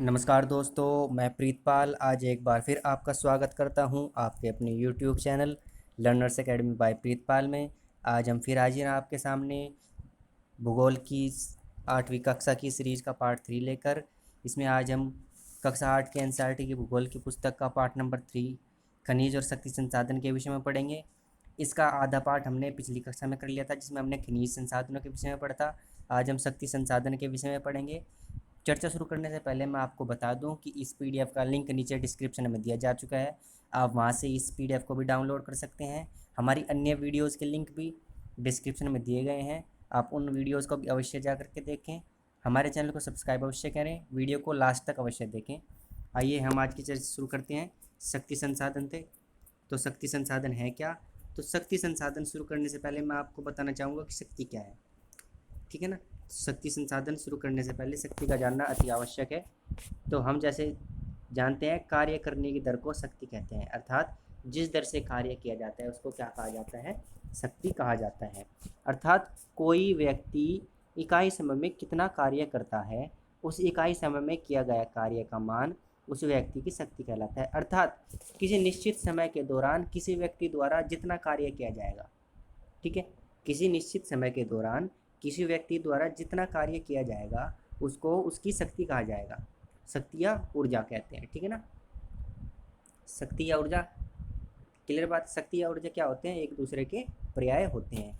नमस्कार दोस्तों, मैं प्रीतपाल आज एक बार फिर आपका स्वागत करता हूं आपके अपने YouTube channel learners academy by Pritpal में। आज हम फिर हाजिर हैं आपके सामने भूगोल की 8वीं कक्षा की सीरीज़ का पार्ट 3 लेकर। इसमें आज हम कक्षा 8 के एनसीईआरटी की भूगोल की पुस्तक का पार्ट नंबर 3 खनिज और शक्ति संसाधन के विषय में पढ़ेंगे। इसका आधा पार्ट हमने पिछली कक्षा में कर लिया था जिसमें हमने खनिज संसाधनों के विषय में पढ़ा था। आज हम शक्ति संसाधन के विषय में पढ़ेंगे। चर्चा शुरू करने से पहले मैं आपको बता दूं कि इस पीडीएफ का लिंक नीचे डिस्क्रिप्शन में दिया जा चुका है। आप वहां से इस पीडीएफ को भी डाउनलोड कर सकते हैं। हमारी अन्य वीडियोस के लिंक भी डिस्क्रिप्शन में दिए गए हैं, आप उन वीडियोस को भी अवश्य जा करके देखें। हमारे चैनल को सब्सक्राइब अवश्य करें, वीडियो को लास्ट तक अवश्य देखें। आइए हम आज की चर्चा शुरू करते हैं शक्ति संसाधन से। तो शक्ति संसाधन है क्या? तो शक्ति संसाधन शुरू करने से पहले मैं आपको बताना चाहूँगा कि शक्ति क्या है, ठीक है ना। शक्ति संसाधन शुरू करने से पहले शक्ति का जानना अति आवश्यक है। तो हम जैसे जानते हैं कार्य करने की दर को शक्ति कहते हैं, अर्थात जिस दर से कार्य किया जाता है उसको क्या कहा जाता है? शक्ति कहा जाता है। अर्थात कोई व्यक्ति इकाई समय में कितना कार्य करता है, उस इकाई समय में किया गया कार्य का मान उस व्यक्ति की शक्ति कहलाता है। अर्थात किसी निश्चित समय के दौरान किसी व्यक्ति द्वारा जितना कार्य किया जाएगा, ठीक है, किसी निश्चित समय के दौरान किसी व्यक्ति द्वारा जितना कार्य किया जाएगा उसको उसकी शक्ति कहा जाएगा। शक्ति या ऊर्जा कहते हैं, ठीक है ना। शक्ति या ऊर्जा, क्लियर बात। शक्ति या ऊर्जा क्या होते हैं? एक दूसरे के पर्याय होते हैं।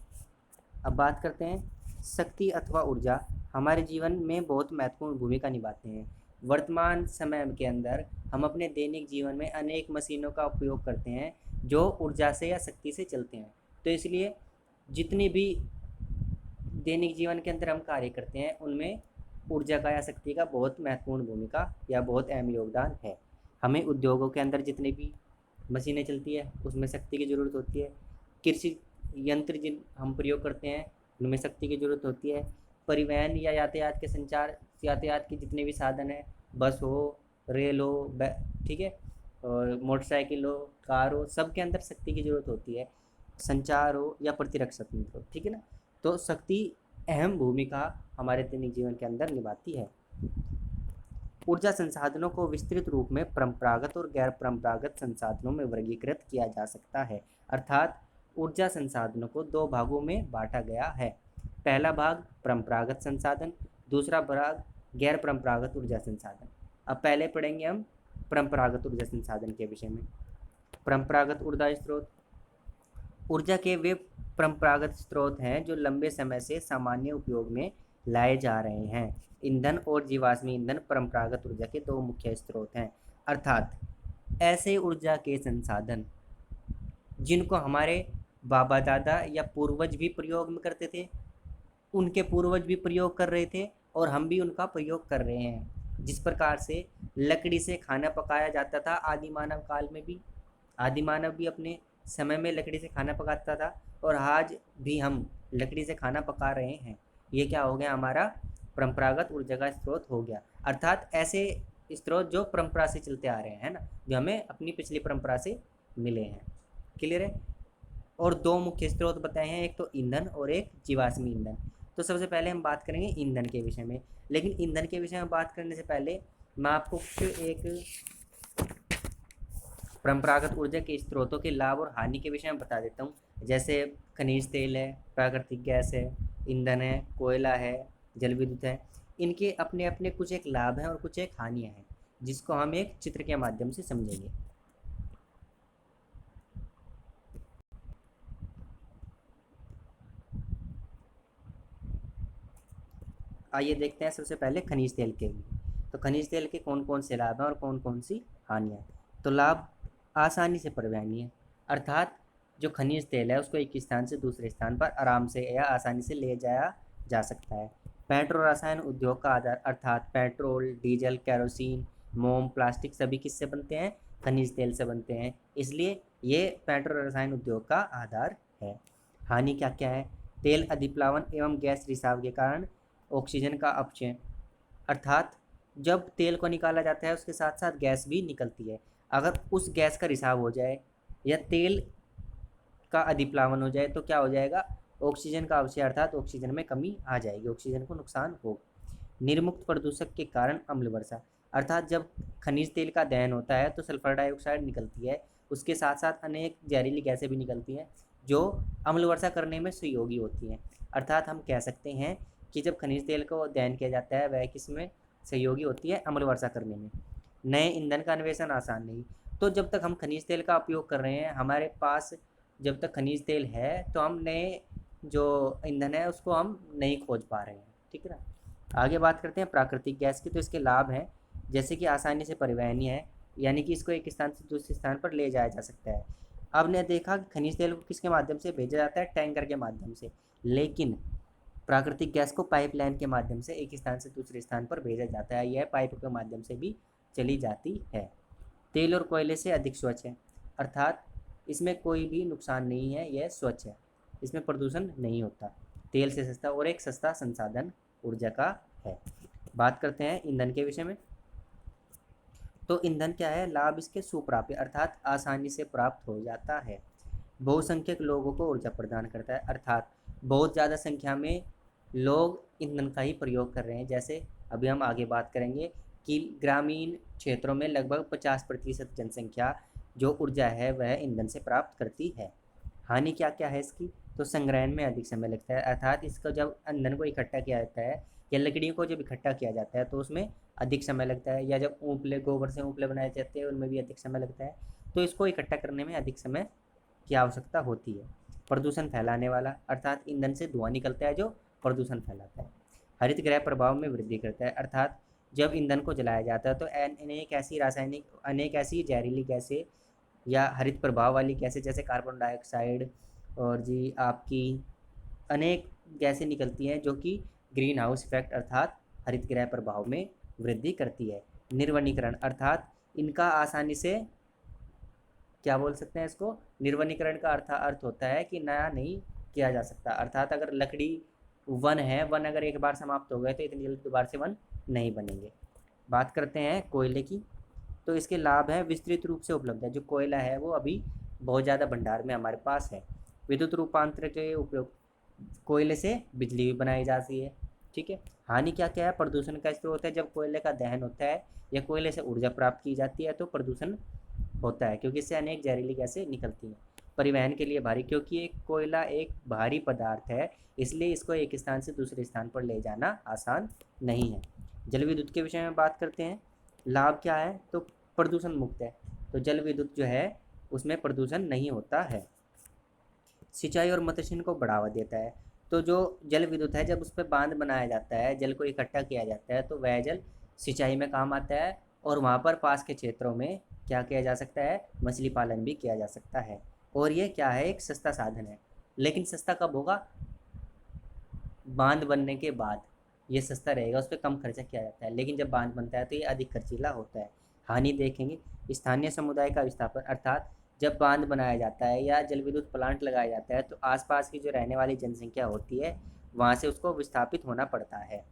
अब बात करते हैं शक्ति अथवा ऊर्जा हमारे जीवन में बहुत महत्वपूर्ण भूमिका निभाते हैं। वर्तमान समय के अंदर हम अपने दैनिक जीवन में अनेक मशीनों का उपयोग करते हैं जो ऊर्जा से या शक्ति से चलते हैं। तो इसलिए जितनी भी दैनिक जीवन के अंदर हम कार्य करते हैं उनमें ऊर्जा का या शक्ति का बहुत महत्वपूर्ण भूमिका या बहुत अहम योगदान है। हमें उद्योगों के अंदर जितनी भी मशीनें चलती है उसमें शक्ति की ज़रूरत होती है। कृषि यंत्र जिन हम प्रयोग करते हैं उनमें शक्ति की ज़रूरत होती है। परिवहन या यातायात के संचार, यातायात के जितने भी साधन हैं, बस हो, रेल हो, ठीक है, और मोटरसाइकिल हो, कार हो, सब के अंदर शक्ति की ज़रूरत होती है। संचार हो या प्रतिरक्षा तंत्र हो, ठीक है ना। तो शक्ति अहम भूमिका हमारे दैनिक जीवन के अंदर निभाती है। ऊर्जा संसाधनों को विस्तृत रूप में परंपरागत और गैर परंपरागत संसाधनों में वर्गीकृत किया जा सकता है। अर्थात ऊर्जा संसाधनों को दो भागों में बांटा गया है। पहला भाग परंपरागत संसाधन, दूसरा भाग गैर परंपरागत ऊर्जा संसाधन। अब पहले पढ़ेंगे हम परंपरागत ऊर्जा संसाधन के विषय में। परंपरागत ऊर्जा स्रोत, ऊर्जा के वे परंपरागत स्रोत हैं जो लंबे समय से सामान्य उपयोग में लाए जा रहे हैं। ईंधन और जीवाश्मी ईंधन परंपरागत ऊर्जा के दो मुख्य स्रोत हैं। अर्थात ऐसे ऊर्जा के संसाधन जिनको हमारे बाबा दादा या पूर्वज भी प्रयोग में करते थे, उनके पूर्वज भी प्रयोग कर रहे थे और हम भी उनका प्रयोग कर रहे हैं। जिस प्रकार से लकड़ी से खाना पकाया जाता था आदि मानव काल में भी, आदि मानव भी अपने समय में लकड़ी से खाना पकाता था और आज भी हम लकड़ी से खाना पका रहे हैं। ये क्या हो गया? हमारा परंपरागत ऊर्जा का स्रोत हो गया। अर्थात ऐसे स्रोत जो परंपरा से चलते आ रहे हैं ना, जो हमें अपनी पिछली परंपरा से मिले हैं। क्लियर है? और दो मुख्य स्रोत बताए हैं, एक तो ईंधन और एक जीवाश्मी ईंधन। तो सबसे पहले हम बात करेंगे ईंधन के विषय में। लेकिन ईंधन के विषय में बात करने से पहले मैं आपको एक परंपरागत ऊर्जा के स्रोतों के लाभ और हानि के विषय में बता देता हूँ। जैसे खनिज तेल है, प्राकृतिक गैस है, ईंधन है, कोयला है, जल विद्युत है। इनके अपने अपने कुछ एक लाभ हैं और कुछ एक हानियाँ हैं जिसको हम एक चित्र के माध्यम से समझेंगे। आइए देखते हैं सबसे पहले खनिज तेल के। तो खनिज तेल के कौन कौन से लाभ हैं और कौन कौन सी हानियाँ हैं? तो लाभ आसानी से परिवहनीय, अर्थात जो खनिज तेल है उसको एक स्थान से दूसरे स्थान पर आराम से या आसानी से ले जाया जा सकता है। पेट्रो रसायन उद्योग का आधार, अर्थात पेट्रोल, डीजल, केरोसिन, मोम, प्लास्टिक सभी किससे बनते हैं? खनिज तेल से बनते हैं। इसलिए ये पेट्रो रसायन उद्योग का आधार है। हानि क्या क्या है? तेल अधिप्लावन एवं गैस रिसाव के कारण ऑक्सीजन का अपचय, अर्थात जब तेल को निकाला जाता है उसके साथ साथ गैस भी निकलती है। अगर उस गैस का रिसाव हो जाए या तेल का अधिप्लावन हो जाए तो क्या हो जाएगा? ऑक्सीजन का अपचय, अर्थात ऑक्सीजन में कमी आ जाएगी, ऑक्सीजन को नुकसान होगा। निर्मुक्त प्रदूषक के कारण अम्ल वर्षा, अर्थात जब खनिज तेल का दहन होता है तो सल्फर डाइऑक्साइड निकलती है, उसके साथ साथ अनेक जहरीली गैसें भी निकलती हैं जो अम्ल वर्षा करने में सहयोगी होती हैं। अर्थात हम कह सकते हैं कि जब खनिज तेल को दहन किया जाता है वह किसमें सहयोगी होती है, अम्ल वर्षा करने में। नए ईंधन का अन्वेषण आसान नहीं। तो जब तक हम खनिज तेल का उपयोग कर रहे हैं, हमारे पास जब तक खनिज तेल है तो हम नए जो ईंधन है उसको हम नहीं खोज पा रहे हैं, ठीक है ना। आगे बात करते हैं प्राकृतिक गैस की। तो इसके लाभ हैं जैसे कि आसानी से परिवहनीय है, यानी कि इसको एक स्थान से दूसरे स्थान पर ले जाया जा सकता है। अब ने देखा कि खनिज तेल को किसके माध्यम से भेजा जाता है, टैंकर के माध्यम से, लेकिन प्राकृतिक गैस को पाइपलाइन के माध्यम से एक स्थान से दूसरे स्थान पर भेजा जाता है, यह पाइप के माध्यम से भी चली जाती है। तेल और कोयले से अधिक स्वच्छ है, अर्थात इसमें कोई भी नुकसान नहीं है, यह स्वच्छ है, इसमें प्रदूषण नहीं होता। तेल से सस्ता और एक सस्ता संसाधन ऊर्जा का है। बात करते हैं ईंधन के विषय में। तो ईंधन क्या है, लाभ इसके सुप्राप्य अर्थात आसानी से प्राप्त हो जाता है। बहुसंख्यक लोगों को ऊर्जा प्रदान करता है, अर्थात बहुत ज़्यादा संख्या में लोग ईंधन का ही प्रयोग कर रहे हैं। जैसे अभी हम आगे बात करेंगे कि ग्रामीण क्षेत्रों में लगभग 50% जनसंख्या जो ऊर्जा है वह ईंधन से प्राप्त करती है। हानि क्या क्या है इसकी, तो संग्रहण में अधिक समय लगता है, अर्थात इसका जब ईंधन को इकट्ठा किया जाता है या लकड़ियों को जब इकट्ठा किया जाता है तो उसमें अधिक समय लगता है, या जब ऊपले गोबर से ऊपले बनाए जाते हैं उनमें भी अधिक समय लगता है। तो इसको इकट्ठा करने में अधिक समय की आवश्यकता होती है। प्रदूषण फैलाने वाला, अर्थात ईंधन से धुआं निकलता है जो प्रदूषण फैलाता है। हरित गृह प्रभाव में वृद्धि करता है, अर्थात जब ईंधन को जलाया जाता है तो अनेक ऐसी जहरीली गैसें या हरित प्रभाव वाली गैसें जैसे कार्बन डाइऑक्साइड और जी आपकी अनेक गैसें निकलती हैं जो कि ग्रीन हाउस इफेक्ट अर्थात हरित गृह प्रभाव में वृद्धि करती है। निर्वनीकरण, अर्थात इनका आसानी से क्या बोल सकते हैं इसको, निर्वनीकरण का अर्थ होता है कि नया नहीं किया जा सकता, अर्थात अगर लकड़ी वन है, वन अगर एक बार समाप्त हो गए तो इतनी जल्दी दोबारा से वन नहीं बनेंगे। बात करते हैं कोयले की। तो इसके लाभ हैं विस्तृत रूप से उपलब्ध है, जो कोयला है वो अभी बहुत ज़्यादा भंडार में हमारे पास है। विद्युत रूपांतर के उपयोग, कोयले से बिजली भी बनाई जाती है, ठीक है। हानि क्या क्या है, प्रदूषण का स्रोत है, जब कोयले का दहन होता है या कोयले से ऊर्जा प्राप्त की जाती है तो प्रदूषण होता है क्योंकि इससे अनेक जहरीली गैसें निकलती हैं। परिवहन के लिए भारी, क्योंकि एक कोयला एक भारी पदार्थ है इसलिए इसको एक स्थान से दूसरे स्थान पर ले जाना आसान नहीं है। जल विद्युत के विषय में बात करते हैं। लाभ क्या है, तो प्रदूषण मुक्त है, तो जल विद्युत जो है उसमें प्रदूषण नहीं होता है। सिंचाई और मत्स्य को बढ़ावा देता है, तो जो जल विद्युत है जब उस पर बांध बनाया जाता है, जल को इकट्ठा किया जाता है तो वह जल सिंचाई में काम आता है और वहाँ पर पास के क्षेत्रों में क्या किया जा सकता है, मछली पालन भी किया जा सकता है। और ये क्या है, एक सस्ता साधन है, लेकिन सस्ता कब होगा, बांध बनने के बाद ये सस्ता रहेगा, उस पर कम खर्चा किया जाता है, लेकिन जब बांध बनता है तो ये अधिक खर्चीला होता है। हानि देखेंगे, स्थानीय समुदाय का विस्थापन, अर्थात जब बांध बनाया जाता है या जल विद्युत प्लांट लगाया जाता है तो आसपास की जो रहने वाली जनसंख्या होती है वहाँ से उसको विस्थापित होना पड़ता है।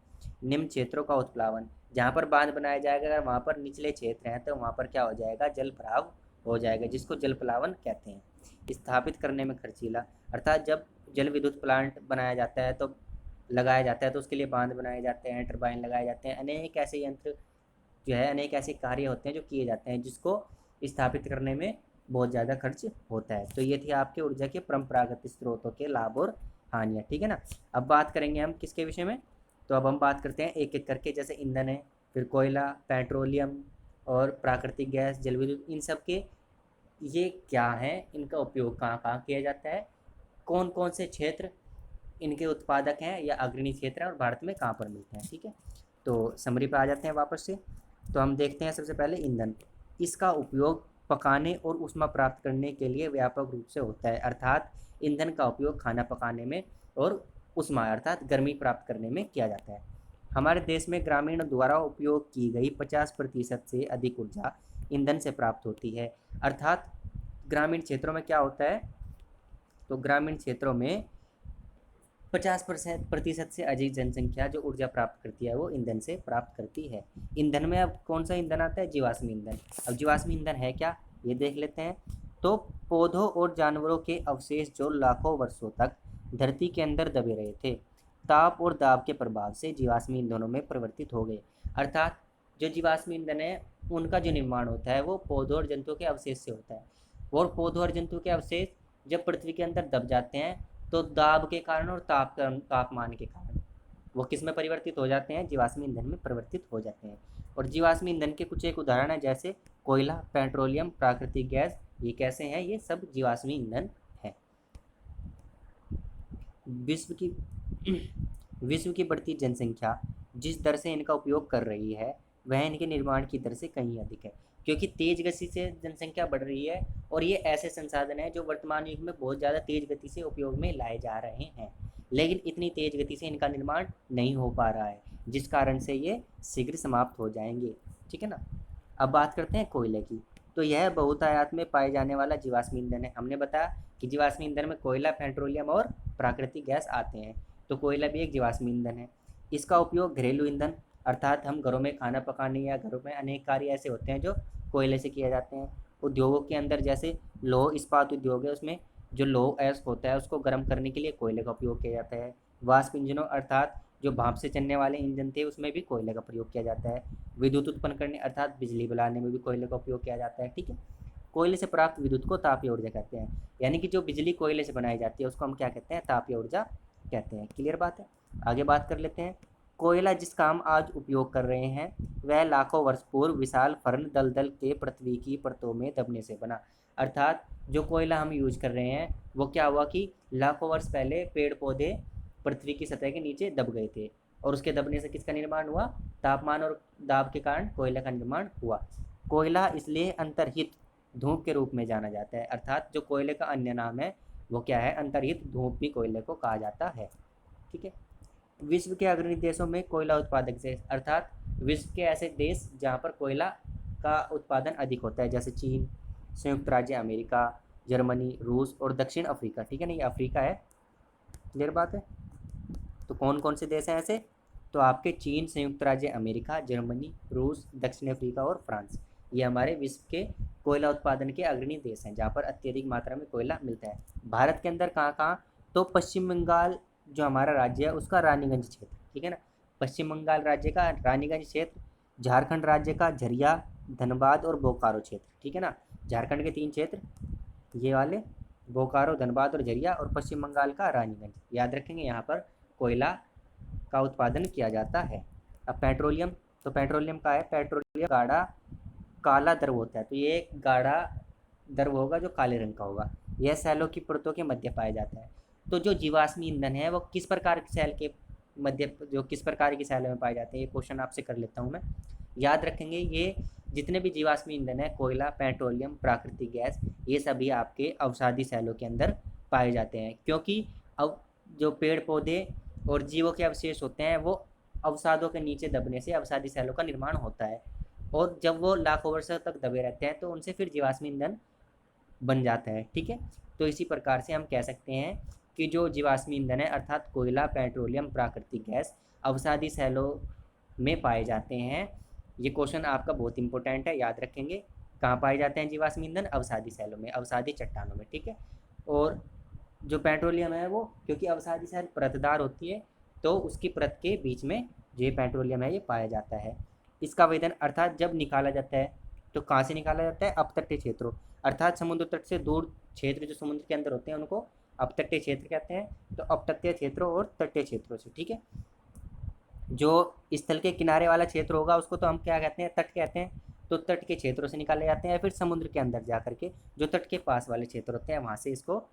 निम्न क्षेत्रों का उत्प्लावन, जहाँ पर बांध बनाया जाएगा अगर वहाँ पर निचले क्षेत्र हैं तो वहाँ पर क्या हो जाएगा, जल भराव हो जाएगा, जिसको जल प्लावन कहते हैं। स्थापित करने में खर्चीला, अर्थात जब जल विद्युत प्लांट बनाया जाता है तो लगाया जाता है तो उसके लिए बांध बनाए जाते हैं, टरबाइन लगाए जाते हैं, अनेक ऐसे यंत्र जो है, अनेक ऐसे कार्य होते हैं जो किए जाते हैं जिसको स्थापित करने में बहुत ज़्यादा खर्च होता है। तो ये थी आपके ऊर्जा के परंपरागत स्रोतों के लाभ और हानियाँ, ठीक है ना। अब बात करेंगे हम किसके विषय में, तो अब हम बात करते हैं एक एक करके, जैसे ईंधन है, फिर कोयला, पेट्रोलियम और प्राकृतिक गैस, जल विद्युत, इन सब के ये क्या है, इनका उपयोग कहाँ कहाँ किया जाता है, कौन कौन से क्षेत्र इनके उत्पादक हैं या अग्रणी क्षेत्र हैं और भारत में कहाँ पर मिलते हैं, ठीक है। तो समरी पे आ जाते हैं वापस से। तो हम देखते हैं सबसे पहले ईंधन। इसका उपयोग पकाने और ऊष्मा प्राप्त करने के लिए व्यापक रूप से होता है, अर्थात ईंधन का उपयोग खाना पकाने में और ऊष्मा अर्थात गर्मी प्राप्त करने में किया जाता है। हमारे देश में ग्रामीण द्वारा उपयोग की गई 50% से अधिक ऊर्जा ईंधन से प्राप्त होती है, अर्थात ग्रामीण क्षेत्रों में क्या होता है, तो ग्रामीण क्षेत्रों में 50% से अधिक जनसंख्या जो ऊर्जा प्राप्त करती है वो ईंधन से प्राप्त करती है। ईंधन में अब कौन सा ईंधन आता है, जीवाश्म ईंधन। अब जीवाश्म ईंधन है क्या, ये देख लेते हैं। तो पौधों और जानवरों के अवशेष जो लाखों वर्षों तक धरती के अंदर दबे रहे थे, ताप और दाब के प्रभाव से जीवाश्म ईंधनों में परिवर्तित हो गए, अर्थात जो जीवाश्म ईंधन है उनका जो निर्माण होता है वो पौधों और जंतुओं के अवशेष से होता है। और पौधों और जंतुओं के अवशेष जब पृथ्वी के अंदर दब जाते हैं तो दाब के कारण और तापमान के कारण वो किस में परिवर्तित हो जाते हैं, जीवाश्म ईंधन में परिवर्तित हो जाते हैं। और जीवाश्म ईंधन के कुछ एक उदाहरण है जैसे कोयला, पेट्रोलियम, प्राकृतिक गैस। ये कैसे हैं, ये सब जीवाश्म ईंधन है। विश्व की विश्व की बढ़ती जनसंख्या जिस दर से इनका उपयोग कर रही है वह इनके निर्माण की दर से कहीं अधिक है, क्योंकि तेज गति से जनसंख्या बढ़ रही है और ये ऐसे संसाधन हैं जो वर्तमान युग में बहुत ज़्यादा तेज गति से उपयोग में लाए जा रहे हैं, लेकिन इतनी तेज गति से इनका निर्माण नहीं हो पा रहा है, जिस कारण से ये शीघ्र समाप्त हो जाएंगे। ठीक है ना। अब बात करते हैं कोयले की। तो यह बहुतायत में पाए जाने वाला जीवाश्म ईंधन है। हमने बताया कि जीवाश्म ईंधन में कोयला, पेट्रोलियम और प्राकृतिक गैस आते हैं। तो कोयला भी एक जीवाश्म ईंधन है। इसका उपयोग घरेलू ईंधन अर्थात हम घरों में खाना पकाने या घरों में अनेक कार्य ऐसे होते हैं जो कोयले से किए जाते हैं। उद्योगों के अंदर जैसे लौह इस्पात उद्योग है, उसमें जो लौह अयस्क होता है उसको गर्म करने के लिए कोयले का उपयोग किया जाता है। वाष्प इंजनों अर्थात जो भाप से चलने वाले इंजन थे उसमें भी कोयले का प्रयोग किया जाता है। विद्युत उत्पन्न करने अर्थात बिजली बनाने में भी कोयले का उपयोग किया जाता है। ठीक है। कोयले से प्राप्त विद्युत को तापीय ऊर्जा कहते हैं, यानी कि जो बिजली कोयले से बनाई जाती है उसको हम क्या कहते हैं, तापीय ऊर्जा कहते हैं। क्लियर बात है। आगे बात कर लेते हैं। कोयला जिस काम आज उपयोग कर रहे हैं वह लाखों वर्ष पूर्व विशाल फर्न दलदल के पृथ्वी की परतों में दबने से बना। अर्थात जो कोयला हम यूज कर रहे हैं वो क्या हुआ कि लाखों वर्ष पहले पेड़ पौधे पृथ्वी की सतह के नीचे दब गए थे और उसके दबने से किसका निर्माण हुआ, तापमान और दाब के कारण कोयला का निर्माण हुआ। कोयला इसलिए अंतर्हित धूप के रूप में जाना जाता है, अर्थात जो कोयले का अन्य नाम है वो क्या है, अंतर्हित धूप भी कोयले को कहा जाता है। ठीक है। विश्व के अग्रणी देशों में कोयला उत्पादक देश अर्थात विश्व के ऐसे देश जहाँ पर कोयला का उत्पादन अधिक होता है जैसे चीन, संयुक्त राज्य अमेरिका, जर्मनी, रूस और दक्षिण अफ्रीका। ठीक है ना, ये अफ्रीका है। क्लियर बात है। तो कौन कौन से देश हैं ऐसे, तो आपके चीन, संयुक्त राज्य अमेरिका, जर्मनी, रूस, दक्षिण अफ्रीका और फ्रांस, ये हमारे विश्व के कोयला उत्पादन के अग्रणी देश हैं जहाँ पर अत्यधिक मात्रा में कोयला मिलता है। भारत के अंदर कहाँ कहाँ, तो पश्चिम बंगाल जो हमारा राज्य है उसका रानीगंज क्षेत्र। ठीक है ना, पश्चिम बंगाल राज्य का रानीगंज क्षेत्र, झारखंड राज्य का झरिया, धनबाद और बोकारो क्षेत्र। ठीक है ना, झारखंड के 3 क्षेत्र ये वाले, बोकारो, धनबाद और झरिया, और पश्चिम बंगाल का रानीगंज। याद रखेंगे, यहाँ पर कोयला का उत्पादन किया जाता है। अब पेट्रोलियम, तो पेट्रोलियम का है, पेट्रोलियम गाढ़ा काला द्रव होता है। तो ये एक गाढ़ा द्रव होगा जो काले रंग का होगा। यह सैलों की परतों के मध्य पाया जाता है। तो जो जीवाश्म ईंधन है वो किस प्रकार की सैल के मध्य, जो किस प्रकार की सैलों में पाए जाते हैं, ये क्वेश्चन आपसे कर लेता हूँ मैं। याद रखेंगे, ये जितने भी जीवाश्म ईंधन है, कोयला, पेट्रोलियम, प्राकृतिक गैस, ये सभी आपके अवसादी सैलों के अंदर पाए जाते हैं, क्योंकि अब जो पेड़ पौधे और जीवों के अवशेष होते हैं वो अवसादों के नीचे दबने से अवसादी सैलों का निर्माण होता है, और जब वो लाखों वर्षों तक दबे रहते हैं तो उनसे फिर जीवाश्म ईंधन बन जाता है। ठीक है। तो इसी प्रकार से हम कह सकते हैं कि जो जीवाश्म ईंधन है अर्थात कोयला, पेट्रोलियम, प्राकृतिक गैस अवसादी सैलों में पाए जाते हैं। ये क्वेश्चन आपका बहुत इंपॉर्टेंट है, याद रखेंगे। कहाँ पाए जाते हैं जीवाश्म ईंधन, अवसादी सैलों में, अवसादी चट्टानों में। ठीक है। और जो पेट्रोलियम है वो क्योंकि अवसादी सैल परतदार होती है तो उसकी परत के बीच में जो ये पेट्रोलियम है ये पाया जाता है। इसका वेदन अर्थात जब निकाला जाता है तो कहाँ से निकाला जाता है, अपतटीय क्षेत्रों अर्थात समुद्र तट से दूर क्षेत्र जो समुद्र के अंदर होते हैं उनको अपतटीय क्षेत्र कहते हैं। तो अपतटीय क्षेत्रों और तटीय क्षेत्रों से। ठीक है। जो स्थल के किनारे वाला क्षेत्र होगा उसको तो हम क्या कहते हैं, तट कहते हैं। तो तट के क्षेत्रों से निकाले जाते हैं, या फिर समुद्र के अंदर जा करके जो तट के पास वाले क्षेत्र होते हैं वहाँ से इसको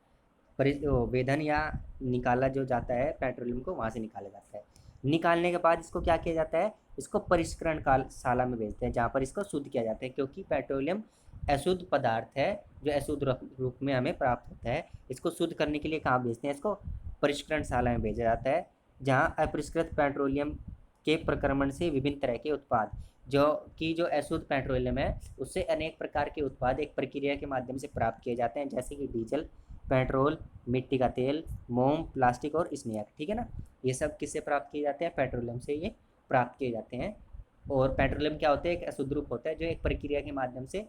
वेधन या निकाला जो जाता है, पेट्रोलियम को वहाँ से निकाला जाता है। निकालने के बाद इसको क्या किया जाता है, इसको परिष्करण शाला में भेजते हैं जहाँ पर इसको शुद्ध किया जाता है, क्योंकि पेट्रोलियम अशुद्ध पदार्थ है जो अशुद्ध रूप में हमें प्राप्त होता है। इसको शुद्ध करने के लिए कहाँ भेजते हैं, इसको परिष्करण शाला में भेजा जाता है, जहाँ अपरिष्कृत पेट्रोलियम के प्रक्रमण से विभिन्न तरह के उत्पाद जो अशुद्ध पेट्रोलियम है उससे अनेक प्रकार के उत्पाद एक प्रक्रिया के माध्यम से प्राप्त किए जाते हैं, जैसे कि डीजल, पेट्रोल, मिट्टी का तेल, मोम, प्लास्टिक और स्नेयर। ठीक है ना, ये सब किससे प्राप्त किए जाते हैं, पेट्रोलियम से ये प्राप्त किए जाते हैं। और पेट्रोलियम क्या होता है, एक अशुद्ध रूप होता है जो एक प्रक्रिया के माध्यम से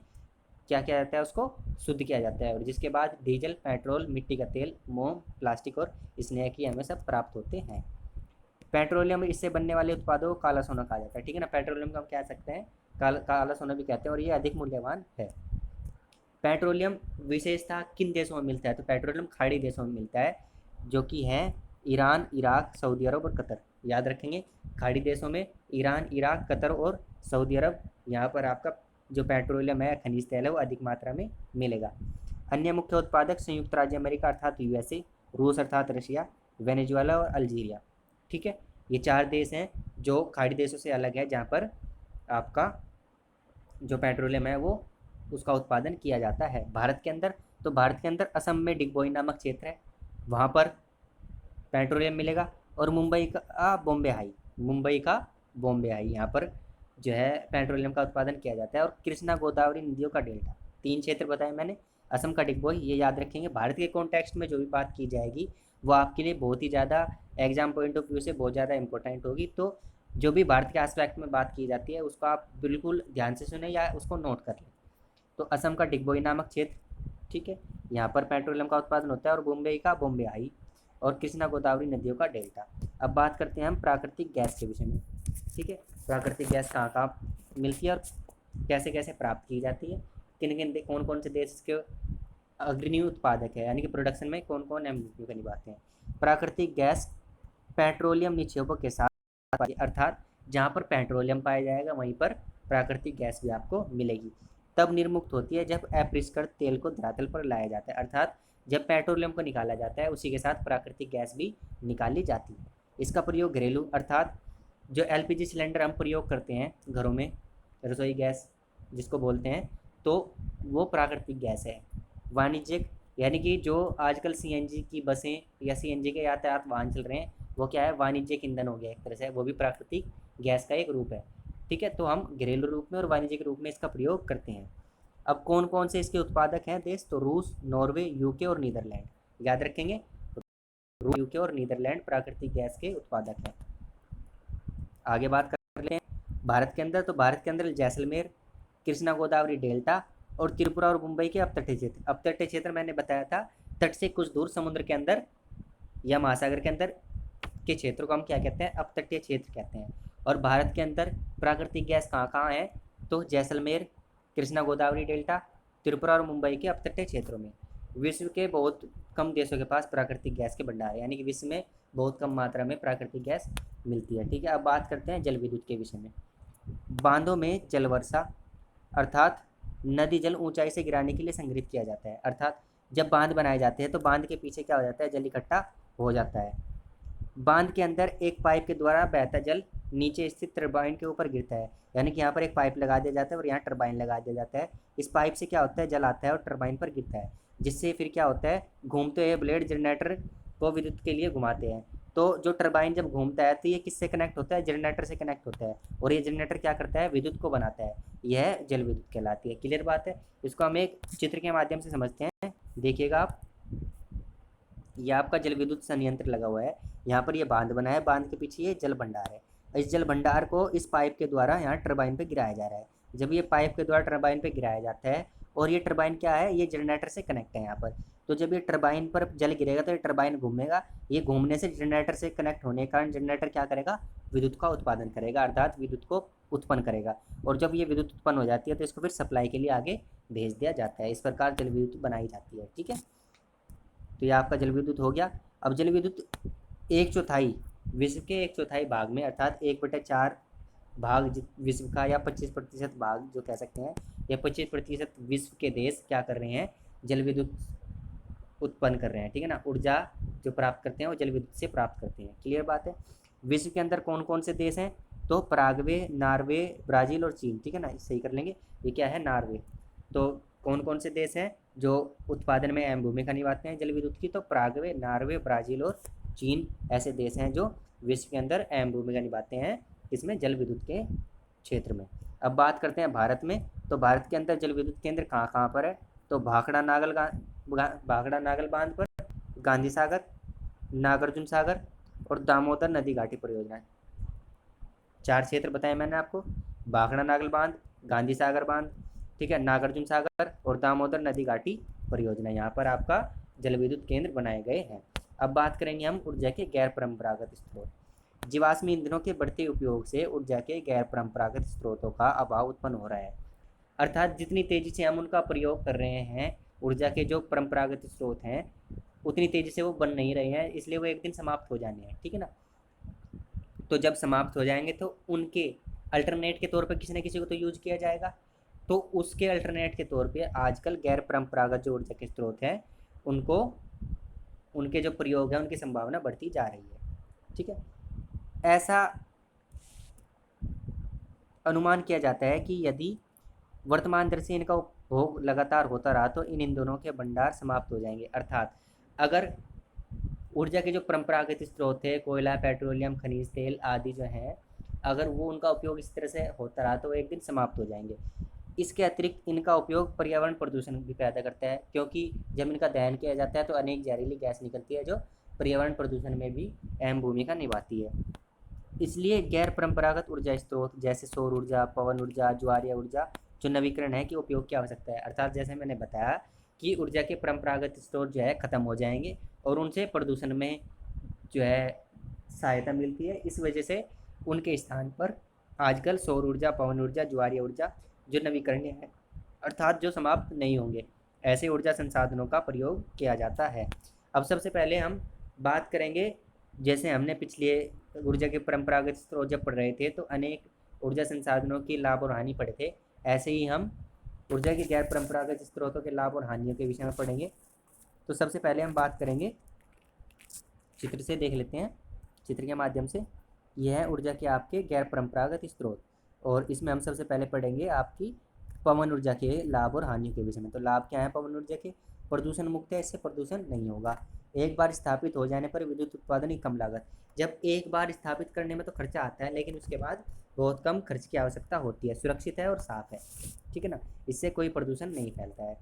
क्या किया जाता है, उसको शुद्ध किया जाता है, और जिसके बाद डीजल, पेट्रोल, मिट्टी का तेल, मोम, प्लास्टिक और स्नेह की हमें सब प्राप्त होते हैं। पेट्रोलियम, इससे बनने वाले उत्पादों को काला सोना कहा जाता है, ठीक है ना। पेट्रोलियम को हम कह सकते हैं काला सोना भी कहते हैं, और ये अधिक मूल्यवान है। पेट्रोलियम विशेषता किन देशों में मिलता है, तो पेट्रोलियम खाड़ी देशों में मिलता है, जो कि है ईरान, इराक, सऊदी अरब और कतर। याद रखेंगे, खाड़ी देशों में ईरान, इराक, कतर और सऊदी अरब, यहाँ पर आपका जो पेट्रोलियम है, खनिज तेल है, वो अधिक मात्रा में मिलेगा। अन्य मुख्य उत्पादक संयुक्त राज्य अमेरिका अर्थात यूएसए, रूस अर्थात रशिया, वेनेजुएला और अल्जीरिया, ठीक है। ये 4 देश हैं जो खाड़ी देशों से अलग है, जहाँ पर आपका जो पेट्रोलियम है वो उसका उत्पादन किया जाता है। भारत के अंदर, तो भारत के अंदर असम में डिगबोई नामक क्षेत्र है, वहाँ पर पेट्रोलियम मिलेगा। और मुंबई का बॉम्बे हाई, यहाँ पर जो है पेट्रोलियम का उत्पादन किया जाता है। और कृष्णा गोदावरी नदियों का डेल्टा, 3 क्षेत्र बताए मैंने। असम का डिगबोई, ये याद रखेंगे। भारत के कॉन्टेक्स्ट में जो भी बात की जाएगी वो आपके लिए बहुत ही ज़्यादा एग्जाम पॉइंट ऑफ व्यू से बहुत ज़्यादा इंपॉर्टेंट होगी। तो जो भी भारत के एस्पेक्ट में बात की जाती है उसको आप बिल्कुल ध्यान से सुने या उसको नोट कर लें। तो असम का डिगबोई नामक क्षेत्र, ठीक है, यहाँ पर पेट्रोलियम का उत्पादन होता है। और मुंबई का बॉम्बे हाई और कृष्णा गोदावरी नदियों का डेल्टा। अब बात करते हैं हम प्राकृतिक गैस के विषय में, ठीक है। प्राकृतिक गैस कहाँ कहाँ मिलती है और कैसे कैसे प्राप्त की जाती है, कौन कौन से देश के अग्रणी उत्पादक है, यानी कि प्रोडक्शन में कौन कौन अहम भूमिका निभाते हैं। प्राकृतिक गैस पेट्रोलियम निक्षेपों के साथ, अर्थात जहाँ पर पेट्रोलियम पाया जाएगा वहीं पर प्राकृतिक गैस भी आपको मिलेगी। तब निर्मुक्त होती है जब अपरिष्कृत तेल को धरातल पर लाया जाता है, अर्थात जब पेट्रोलियम को निकाला जाता है उसी के साथ प्राकृतिक गैस भी निकाली जाती है। इसका प्रयोग घरेलू, अर्थात जो एलपीजी सिलेंडर हम प्रयोग करते हैं घरों में, रसोई गैस जिसको बोलते हैं, तो वो प्राकृतिक गैस है। वाणिज्यिक, यानी कि जो आजकल सीएनजी की बसें या सीएनजी के यातायात वाहन चल रहे हैं वो क्या है, वाणिज्यिक ईंधन हो गया एक तरह से, वो भी प्राकृतिक गैस का एक रूप है, ठीक है। तो हम घरेलू रूप में और वाणिज्यिक रूप में इसका प्रयोग करते हैं। अब कौन कौन से इसके उत्पादक हैं देश, तो रूस, नॉर्वे, यूके और नीदरलैंड। याद रखेंगे, रूस, यूके और नीदरलैंड प्राकृतिक गैस के उत्पादक हैं। आगे बात कर लेते हैं भारत के अंदर, तो भारत के अंदर जैसलमेर, कृष्णा गोदावरी डेल्टा और त्रिपुरा और मुंबई के अपतटीय क्षेत्र। अपतटीय क्षेत्र मैंने बताया था, तट से कुछ दूर समुद्र के अंदर या महासागर के अंदर के क्षेत्र को हम क्या कहते हैं, अपतटीय क्षेत्र कहते हैं। और भारत के अंदर प्राकृतिक गैस कहाँ कहाँ है, तो जैसलमेर, कृष्णा गोदावरी डेल्टा, त्रिपुरा और मुंबई के अपतटीय क्षेत्रों में। विश्व के बहुत कम देशों के पास प्राकृतिक गैस के भंडार है, यानी कि विश्व में बहुत कम मात्रा में प्राकृतिक गैस मिलती है, ठीक है। अब बात करते हैं जल विद्युत के विषय में। बांधों में जल वर्षा, अर्थात नदी जल ऊंचाई से गिराने के लिए संग्रहित किया जाता है, अर्थात जब बांध बनाए जाते हैं तो बांध के पीछे क्या हो जाता है, जल इकट्ठा हो जाता है। बांध के अंदर एक पाइप के द्वारा बहता जल नीचे स्थित टरबाइन के ऊपर गिरता है, यानी कि यहाँ पर एक पाइप लगा दिया जाता है और यहाँ टरबाइन लगा दिया जाता है। इस पाइप से क्या होता है, जल आता है और टरबाइन पर गिरता है, जिससे फिर क्या होता है, घूमते हुए ब्लेड जनरेटर को विद्युत के लिए घुमाते हैं। तो जो टरबाइन जब घूमता है तो ये किससे कनेक्ट होता है, जनरेटर से कनेक्ट होता है, और ये जनरेटर क्या करता है, विद्युत को बनाता है। यह जल विद्युत कहलाती है। क्लियर बात है। इसको हम एक चित्र के माध्यम से समझते हैं, देखिएगा आप। ये आपका जल विद्युत संयंत्र लगा हुआ है, यहाँ पर ये बांध बना है, बांध के पीछे ये जल भंडार है। इस जल भंडार को इस पाइप के द्वारा यहाँ टरबाइन पे गिराया जा रहा है। जब ये पाइप के द्वारा टरबाइन पे गिराया जाता है, और ये टरबाइन क्या है, ये जनरेटर से कनेक्ट है यहाँ पर। तो जब ये टरबाइन पर जल गिरेगा तो ये टरबाइन घूमेगा, ये घूमने से जनरेटर से कनेक्ट होने के कारण जनरेटर क्या करेगा, विद्युत का उत्पादन करेगा, अर्थात विद्युत को उत्पन्न करेगा। और जब ये विद्युत उत्पन्न हो जाती है तो इसको फिर सप्लाई के लिए आगे भेज दिया जाता है। इस प्रकार जल विद्युत बनाई जाती है, ठीक है। तो ये आपका जल विद्युत हो गया। अब जल विद्युत 1/4 विश्व के 1/4 भाग में, अर्थात 1/4 भाग विश्व का, या 25% भाग जो कह सकते हैं, या 25% विश्व के देश क्या कर रहे हैं, जल विद्युत उत्पन्न कर रहे हैं, ठीक है ना। ऊर्जा जो प्राप्त करते हैं वो जल विद्युत से प्राप्त करते हैं। क्लियर बात है। विश्व के अंदर कौन कौन से देश हैं, तो पराग्वे, नार्वे, ब्राज़ील और चीन, ठीक है ना। सही कर लेंगे, ये क्या है, नार्वे। तो कौन कौन से देश हैं जो उत्पादन में अहम भूमिका निभाते हैं जल विद्युत की, तो पराग्वे, नार्वे, ब्राज़ील और चीन ऐसे देश हैं जो विश्व के अंदर अहम भूमिका निभाते हैं इसमें, जल विद्युत के क्षेत्र में। अब बात करते हैं भारत में, तो भारत के अंदर जल विद्युत केंद्र कहाँ कहाँ पर है, तो भाखड़ा नागल बांध पर, गांधी सागर, नागार्जुन सागर और दामोदर नदी घाटी परियोजना। 4 क्षेत्र बताए मैंने आपको, भाखड़ा नागल बांध, गांधी सागर बांध, ठीक है, नागार्जुन सागर और दामोदर नदी घाटी परियोजना, यहाँ पर आपका जल विद्युत केंद्र बनाए गए हैं। अब बात करेंगे हम ऊर्जा के गैर परंपरागत स्रोत। जीवाश्म ईंधनों के बढ़ते उपयोग से ऊर्जा के गैर परंपरागत स्रोतों का अभाव उत्पन्न हो रहा है। अर्थात जितनी तेजी से हम उनका प्रयोग कर रहे हैं, ऊर्जा के जो परंपरागत स्रोत हैं उतनी तेजी से वो बन नहीं रहे हैं, इसलिए वो एक दिन समाप्त हो जाने हैं, ठीक है ना। तो जब समाप्त हो जाएंगे तो उनके अल्टरनेट के तौर पर किसी न किसी को तो यूज किया जाएगा। तो उसके अल्टरनेट के तौर पे आजकल गैर परंपरागत जो ऊर्जा के स्रोत हैं उनको, उनके जो प्रयोग है उनकी संभावना बढ़ती जा रही है, ठीक है। ऐसा अनुमान किया जाता है कि यदि वर्तमान दर से इनका उपभोग लगातार होता रहा तो इन ईंधनों के भंडार समाप्त हो जाएंगे। अर्थात अगर ऊर्जा के जो परंपरागत स्रोत है, कोयला, पेट्रोलियम, खनिज तेल आदि जो हैं, अगर वो उनका उपयोग इस तरह से होता रहा तो वो एक दिन समाप्त हो जाएंगे। इसके अतिरिक्त इनका उपयोग पर्यावरण प्रदूषण भी पैदा करता है, क्योंकि जब इनका दहन किया जाता है तो अनेक जहरीली गैस निकलती है जो पर्यावरण प्रदूषण में भी अहम भूमिका निभाती है। इसलिए गैर परंपरागत ऊर्जा स्रोत जैसे सौर ऊर्जा, पवन ऊर्जा, ज्वारीय ऊर्जा जो नवीकरण है कि उपयोग की आवश्यकता है। अर्थात जैसे मैंने बताया कि ऊर्जा के परंपरागत स्रोत जो है ख़त्म हो जाएंगे और उनसे प्रदूषण में जो है सहायता मिलती है। इस वजह से उनके स्थान पर आजकल सौर ऊर्जा, पवन ऊर्जा, ज्वारीय ऊर्जा जो नवीकरणीय है अर्थात जो समाप्त नहीं होंगे, ऐसे ऊर्जा संसाधनों का प्रयोग किया जाता है। अब सबसे पहले हम बात करेंगे, जैसे हमने पिछले ऊर्जा के परंपरागत स्रोत जब पढ़ रहे थे तो अनेक ऊर्जा संसाधनों की लाभ और हानि पढ़े थे, ऐसे ही हम ऊर्जा के गैर परंपरागत स्रोतों के लाभ और हानियों के विषय में पढ़ेंगे। तो सबसे पहले हम बात करेंगे, चित्र से देख लेते हैं, चित्र के माध्यम से। यह है ऊर्जा के आपके गैर परंपरागत स्रोत और इसमें हम सबसे पहले पढ़ेंगे आपकी पवन ऊर्जा के लाभ और हानियों के विषय में। तो लाभ क्या है पवन ऊर्जा के? प्रदूषण मुक्त है, इससे प्रदूषण नहीं होगा। एक बार स्थापित हो जाने पर विद्युत उत्पादन की कम लागत। जब एक बार स्थापित करने में तो खर्चा आता है, लेकिन उसके बाद बहुत कम खर्च की आवश्यकता होती है, सुरक्षित है और साफ है, ठीक है ना, इससे कोई प्रदूषण नहीं फैलता है।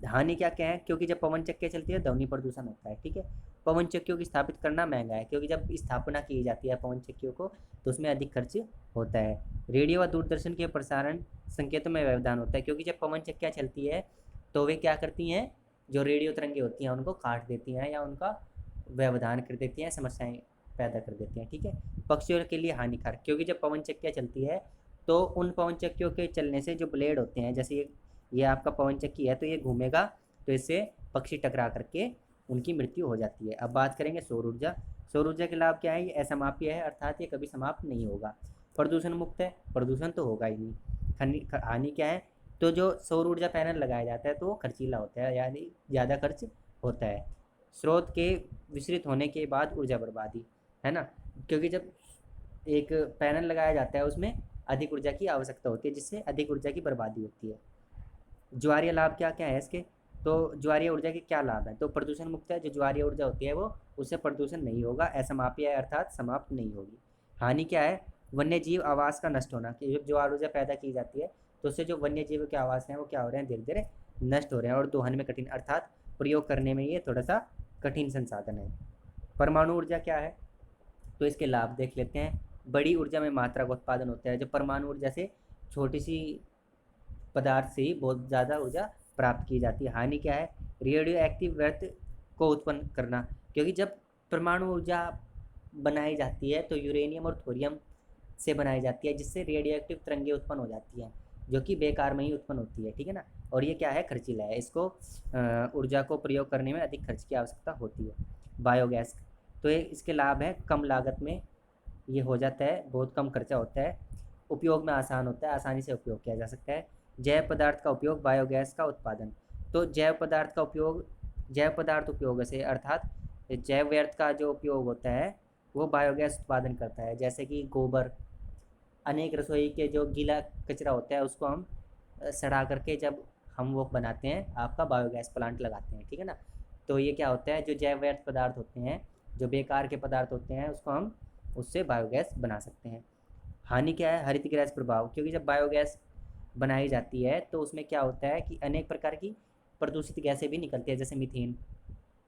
हानि क्या क्या है? क्योंकि जब पवन चक्कियाँ चलती है ध्वनि प्रदूषण होता है, ठीक है। पवन चक्कियों की स्थापित करना महंगा है, क्योंकि जब स्थापना की जाती है पवन चक्कियों को तो उसमें अधिक खर्च होता है। रेडियो व दूरदर्शन के प्रसारण संकेतों में व्यवधान होता है, क्योंकि जब पवन चक्कियाँ चलती है तो वे क्या करती हैं, जो रेडियो तरंगें होती हैं उनको काट देती हैं या उनका व्यवधान कर देती हैं, समस्याएं पैदा कर देती हैं, ठीक है। पक्षियों के लिए हानिकारक, क्योंकि जब पवन चक्कियाँ चलती है तो उन पवन चक्कियों के चलने से जो ब्लेड होते हैं, जैसे ये आपका पवन चक्की है तो ये घूमेगा तो इससे पक्षी टकरा करके उनकी मृत्यु हो जाती है। अब बात करेंगे सौर ऊर्जा। सौर ऊर्जा के लाभ क्या है? ये असमाप्य है, अर्थात ये कभी समाप्त नहीं होगा। प्रदूषण मुक्त है, प्रदूषण तो होगा ही नहीं। हानि क्या है? तो जो सौर ऊर्जा पैनल लगाया जाता है तो वो खर्चीला होता है, यानी ज़्यादा खर्च होता है। स्रोत के विस्तृत होने के बाद ऊर्जा बर्बादी, है ना, क्योंकि जब एक पैनल लगाया जाता है उसमें अधिक ऊर्जा की आवश्यकता होती है, जिससे अधिक ऊर्जा की बर्बादी होती है। ज्वारीय लाभ क्या क्या है इसके? तो ज्वारीय ऊर्जा के क्या लाभ हैं? तो प्रदूषण मुक्त है, जो ज्वारीय ऊर्जा होती है वो, उससे प्रदूषण नहीं होगा, असमाप्य है अर्थात समाप्त नहीं होगी। हानि क्या है? वन्य जीव आवास का नष्ट होना, कि जब ज्वार ऊर्जा पैदा की जाती है तो उससे जो वन्य जीव के आवास हैं वो क्या हो रहे हैं, धीरे धीरे नष्ट हो रहे हैं और दोहन में कठिन, अर्थात प्रयोग करने में ये थोड़ा सा कठिन संसाधन है। परमाणु ऊर्जा क्या है? तो इसके लाभ देख लेते हैं। बड़ी ऊर्जा में मात्रा का उत्पादन होता है, जो परमाणु ऊर्जा से छोटी सी पदार्थ से ही बहुत ज़्यादा ऊर्जा प्राप्त की जाती है। हानि क्या है? रेडियो एक्टिव व्यर्थ को उत्पन्न करना, क्योंकि जब परमाणु ऊर्जा बनाई जाती है तो यूरेनियम और थोरियम से बनाई जाती है, जिससे रेडियो एक्टिव तरंगें उत्पन्न हो जाती हैं जो कि बेकार में ही उत्पन्न होती है, ठीक है ना। और ये क्या है? खर्चीला है, इसको ऊर्जा को प्रयोग करने में अधिक खर्च की आवश्यकता होती है। बायोगैस, तो ये इसके लाभ हैं, कम लागत में ये हो जाता है, बहुत कम खर्चा होता है, उपयोग में आसान होता है, आसानी से उपयोग किया जा सकता है। जैव पदार्थ का उपयोग, बायोगैस का उत्पादन। तो जैव पदार्थ का उपयोग, जैव पदार्थ उपयोग से अर्थात जैव व्यर्थ का जो उपयोग होता है वो बायोगैस उत्पादन करता है, जैसे कि गोबर, अनेक रसोई के जो गीला कचरा होता है उसको हम सड़ा करके जब हम वो बनाते हैं, आपका बायोगैस प्लांट लगाते हैं, ठीक है ना। तो ये क्या होता है, जो जैव व्यर्थ पदार्थ होते हैं, जो बेकार के पदार्थ होते हैं, उसको हम उससे बायोगैस बना सकते हैं। हानि क्या है? हरित गैस प्रभाव, क्योंकि जब बायोगैस बनाई जाती है तो उसमें क्या होता है कि अनेक प्रकार की प्रदूषित गैसें भी निकलती है, जैसे मीथेन,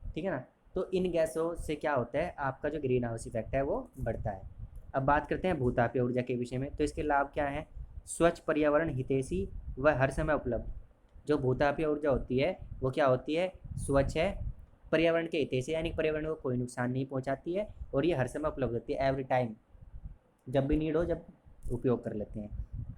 ठीक है ना। तो इन गैसों से क्या होता है, आपका जो ग्रीन हाउस इफेक्ट है वो बढ़ता है। अब बात करते हैं भूतापीय ऊर्जा के विषय में। तो इसके लाभ क्या हैं? स्वच्छ, पर्यावरण हितैषी व हर समय उपलब्ध। जो भूतापीय ऊर्जा होती है वो क्या होती है? स्वच्छ है, पर्यावरण के हितैषी, यानी पर्यावरण को कोई नुकसान नहीं पहुंचाती है, और ये हर समय उपलब्ध होती है, एवरी टाइम, जब भी नीड हो जब उपयोग कर लेते हैं।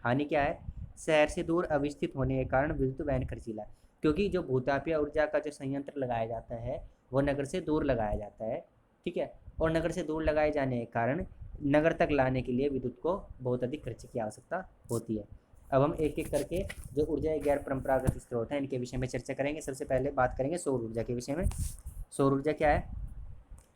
हानि क्या है, शहर से दूर अवस्थित होने के कारण विद्युत वहन खर्चीला, क्योंकि जो भूतापीय ऊर्जा का जो संयंत्र लगाया जाता है वो नगर से दूर लगाया जाता है, ठीक है। और नगर से दूर लगाए जाने के कारण नगर तक लाने के लिए विद्युत को बहुत अधिक खर्च की आवश्यकता होती है। अब हम एक एक करके जो ऊर्जा गैर परंपरागत स्रोत हैं इनके विषय में चर्चा करेंगे। सबसे पहले बात करेंगे सौर ऊर्जा के विषय में। सौर ऊर्जा क्या है,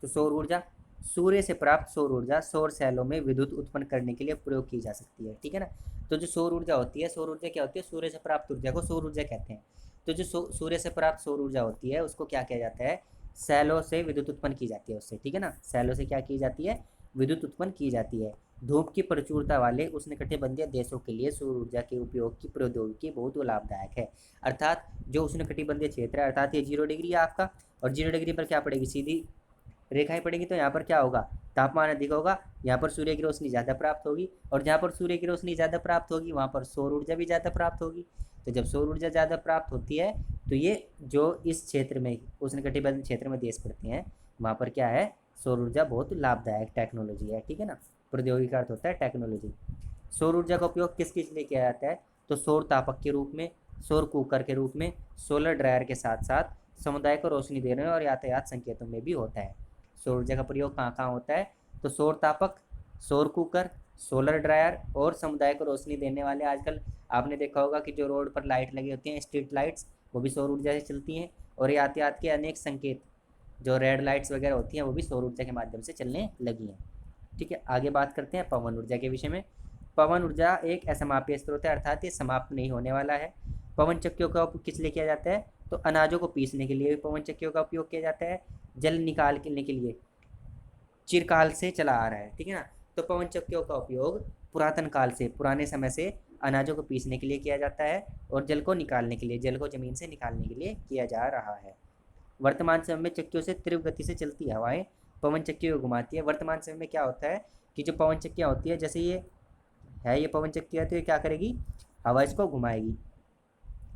तो सौर ऊर्जा सूर्य से प्राप्त सौर ऊर्जा सौर सेलों में विद्युत उत्पन्न करने के लिए प्रयोग की जा सकती है, ठीक है ना। तो जो सौर ऊर्जा होती है, सौर ऊर्जा क्या होती है, सूर्य से प्राप्त ऊर्जा को सौर ऊर्जा कहते हैं। तो जो सूर्य से प्राप्त सौर ऊर्जा होती है उसको क्या किया जाता है, सेलों से विद्युत उत्पन्न की जाती है उससे, ठीक है ना। सेलों से क्या की जाती है, विद्युत उत्पन्न की जाती है। धूप की प्रचुरता वाले उष्णकटिबंधीय देशों के लिए सौर ऊर्जा के उपयोग की प्रौद्योगिकी बहुत लाभदायक है। अर्थात जो उष्णकटिबंधीय क्षेत्र है, अर्थात ये 0 डिग्री है आपका, और 0 डिग्री पर क्या पड़ेगी, सीधी रेखाएं पड़ेंगी, तो यहाँ पर क्या होगा, तापमान अधिक होगा, यहाँ पर सूर्य की रोशनी ज़्यादा प्राप्त होगी, और जहाँ पर सूर्य की रोशनी ज़्यादा प्राप्त होगी वहाँ पर सौर ऊर्जा भी ज़्यादा प्राप्त होगी। तो जब सौर ऊर्जा ज़्यादा प्राप्त होती है तो ये जो इस क्षेत्र में उष्णकटिबंधीय क्षेत्र में देश पड़ते हैं वहाँ पर क्या है, सौर ऊर्जा बहुत लाभदायक टेक्नोलॉजी है, ठीक है ना। प्रौद्योगिकी का अर्थ होता है टेक्नोलॉजी। सौर ऊर्जा का उपयोग किस किस लिए किया जाता है, तो सौर तापक के रूप में, सौर कुकर के रूप में, सोलर ड्रायर के साथ साथ समुदाय को रोशनी देने और यातायात संकेतों में भी होता है। सौर ऊर्जा का प्रयोग कहाँ कहाँ होता है, तो सौर तापक, सौर कुकर, सोलर ड्रायर और समुदाय को रोशनी देने वाले, आजकल आपने देखा होगा कि जो रोड पर लाइट लगी होती हैं स्ट्रीट लाइट्स, वो भी सौर ऊर्जा से चलती हैं। और यातायात के अनेक संकेत जो रेड लाइट्स वगैरह होती हैं वो भी सौर ऊर्जा के माध्यम से चलने लगी हैं, ठीक है। आगे बात करते हैं पवन ऊर्जा के विषय में। पवन ऊर्जा एक असमाप्य स्रोत है, अर्थात ये समाप्त नहीं होने वाला है। पवन चक्कियों का उपयोग किस लिए किया जाता है, तो अनाजों को पीसने के लिए भी पवन चक्कियों का उपयोग किया जाता है। जल निकालने के लिए चिरकाल से चला आ रहा है, ठीक है ना। तो पवन चक्कियों का उपयोग पुरातन काल से, पुराने समय से अनाजों को पीसने के लिए किया जाता है और जल को निकालने के लिए, जल को जमीन से निकालने के लिए किया जा रहा है। वर्तमान समय में चक्कियों से तीव्र गति से चलती हवाएं पवन चक्कियों को घुमाती है। वर्तमान समय में क्या होता है कि जो पवन चक्कियाँ होती है, जैसे ये है, ये पवन चक्की है, तो ये क्या करेगी, हवा इसको घुमाएगी,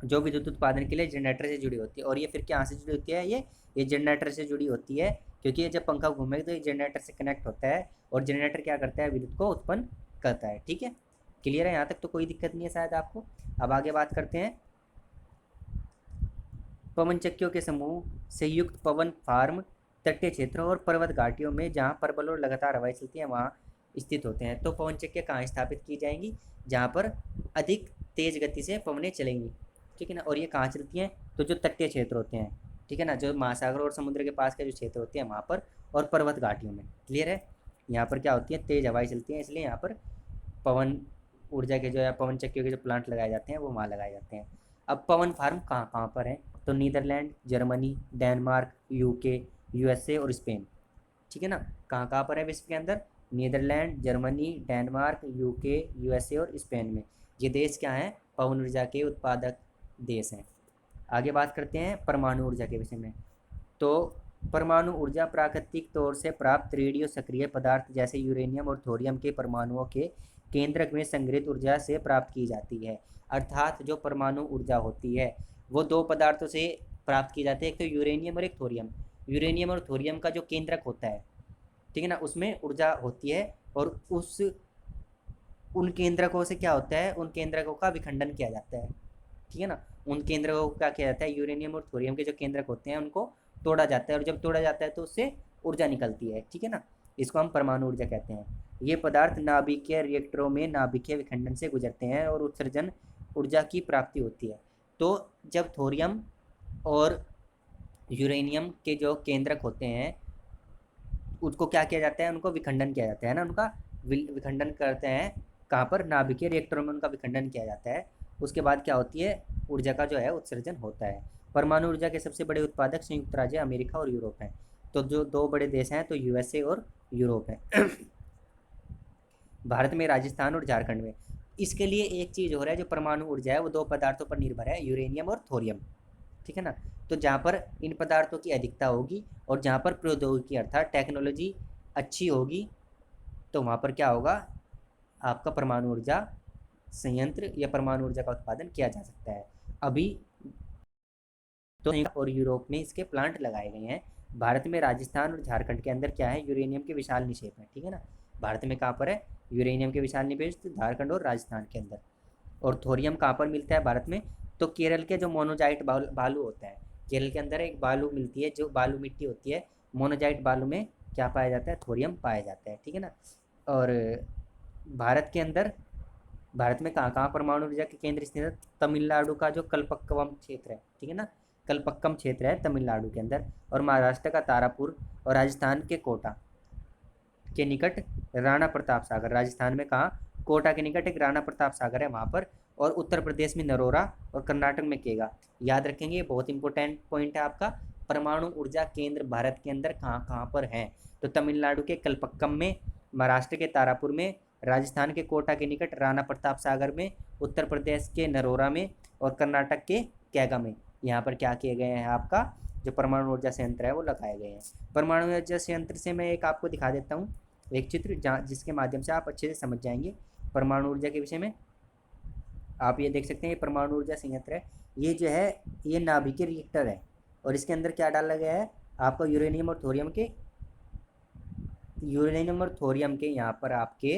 जो विद्युत उत्पादन के लिए जनरेटर से जुड़ी होती है। और ये फिर क्या से जुड़ी होती है, ये जनरेटर से जुड़ी होती है, क्योंकि ये जब पंखा घूमेगा तो ये जनरेटर से कनेक्ट होता है और जनरेटर क्या करता है, विद्युत को उत्पन्न करता है, ठीक है। क्लियर है, यहाँ तक तो कोई दिक्कत नहीं है शायद आपको। अब आगे बात करते हैं पवन चक्कियों के समूह से युक्त पवन फार्म तटीय क्षेत्रों और पर्वत घाटियों में जहाँ प्रबल और लगातार हवाएं चलती हैं वहाँ स्थित होते हैं। तो पवन चक्कियाँ कहाँ स्थापित की जाएंगी, जहाँ पर अधिक तेज गति से पवनें चलेंगी, ठीक है ना। और ये कहाँ चलती हैं, तो जो तटीय क्षेत्र होते हैं, ठीक है ना, जो महासागर और समुद्र के पास के जो क्षेत्र होते हैं वहाँ पर, और पर्वत घाटियों में। क्लियर है, यहाँ पर क्या होती है, तेज हवाएं चलती हैं, इसलिए यहाँ पर पवन ऊर्जा के जो या पवन चक्कियों के जो प्लांट लगाए जाते हैं वो वहाँ लगाए जाते हैं। अब पवन फार्म कहाँ कहाँ पर हैं, तो Netherlands, Germany, Denmark, UK, USA और स्पेन, ठीक है ना। कहाँ कहाँ पर है विश्व के अंदर, Netherlands, Germany, Denmark, UK, USA और स्पेन में। ये देश क्या हैं, पवन ऊर्जा के उत्पादक देश हैं। आगे बात करते हैं परमाणु ऊर्जा के विषय में। तो परमाणु ऊर्जा प्राकृतिक तौर से प्राप्त रेडियो सक्रिय पदार्थ जैसे यूरेनियम और थोरियम के परमाणुओं के केंद्रक में संग्रहित ऊर्जा से प्राप्त की जाती है। अर्थात जो परमाणु ऊर्जा होती है वो दो पदार्थों से प्राप्त की जाती है, एक तो यूरेनियम और एक थोरियम। यूरेनियम और थोरियम का जो केंद्रक होता है, ठीक है ना, उसमें ऊर्जा होती है, और उन केंद्रकों से क्या होता है, उन केंद्रकों का विखंडन किया जाता है, ठीक है ना। उन केंद्रकों का क्या किया जाता है, यूरेनियम और थोरियम के जो केंद्रक होते हैं उनको तोड़ा जाता है, और जब तोड़ा जाता है तो उससे ऊर्जा निकलती है, ठीक है ना। इसको हम परमाणु ऊर्जा कहते हैं। ये पदार्थ नाभिकीय रिएक्टरों में नाभिकीय विखंडन से गुजरते हैं और उत्सर्जन ऊर्जा की प्राप्ति होती है। तो जब थोरियम और यूरेनियम के जो केंद्रक होते हैं उसको क्या किया जाता है, उनको विखंडन किया जाता है ना, उनका विखंडन करते हैं, कहाँ पर, नाभिकीय रिएक्टरों में उनका विखंडन किया जाता है। उसके बाद क्या होती है, ऊर्जा का जो है उत्सर्जन होता है। परमाणु ऊर्जा के सबसे बड़े उत्पादक संयुक्त राज्य अमेरिका और यूरोप हैं। तो जो दो बड़े देश हैं तो यूएसए और यूरोप है। भारत में राजस्थान और झारखंड में। इसके लिए एक चीज़ हो रहा है, जो परमाणु ऊर्जा है वो दो पदार्थों पर निर्भर है, यूरेनियम और थोरियम, ठीक है ना। तो जहाँ पर इन पदार्थों की अधिकता होगी और जहाँ पर प्रौद्योगिकी अर्थात टेक्नोलॉजी अच्छी होगी तो वहाँ पर क्या होगा, आपका परमाणु ऊर्जा संयंत्र या परमाणु ऊर्जा का उत्पादन किया जा सकता है। अभी तो और यूरोप में इसके प्लांट लगाए गए हैं। भारत में राजस्थान और झारखंड के अंदर क्या है, यूरेनियम के विशाल निक्षेप हैं, ठीक है ना। भारत में कहाँ पर है, यूरेनियम के विशाल निवेश झारखंड और राजस्थान के अंदर। और थोरियम कहाँ पर मिलता है भारत में? तो केरल के जो मोनोजाइट बालू होता है, केरल के अंदर एक बालू मिलती है, जो बालू मिट्टी होती है, मोनोजाइट बालू में क्या पाया जाता है? थोरियम पाया जाता है, ठीक है ना। और भारत के अंदर, भारत में कहाँ कहाँ परमाणु ऊर्जा के केंद्र स्थित है? तमिलनाडु का जो कलपक्कम क्षेत्र है, ठीक है ना, कलपक्कम क्षेत्र है तमिलनाडु के अंदर, और महाराष्ट्र का तारापुर, और राजस्थान के कोटा के निकट राणा प्रताप सागर। राजस्थान में कहाँ? कोटा के निकट एक राणा प्रताप सागर है वहाँ पर, और उत्तर प्रदेश में नरोरा, और कर्नाटक में केगा। याद रखेंगे, ये बहुत इंपॉर्टेंट पॉइंट है आपका। परमाणु ऊर्जा केंद्र भारत के अंदर कहाँ कहाँ पर हैं? तो तमिलनाडु के कलपक्कम में, महाराष्ट्र के तारापुर में, राजस्थान के कोटा के निकट राणा प्रताप सागर में, उत्तर प्रदेश के नरोरा में, और कर्नाटक के कैगा में। यहाँ पर क्या किए गए हैं? आपका जो परमाणु ऊर्जा संयंत्र है वो लगाए गए हैं। परमाणु ऊर्जा संयंत्र से मैं एक आपको दिखा देता हूँ एक चित्र, जहाँ जिसके माध्यम से आप अच्छे से समझ जाएंगे परमाणु ऊर्जा के विषय में। आप ये देख सकते हैं, ये परमाणु ऊर्जा संयंत्र है। ये जो है, ये नाभिकीय रिएक्टर है, और इसके अंदर क्या डाला गया है? आपका यूरेनियम और थोरियम के यहाँ पर आपके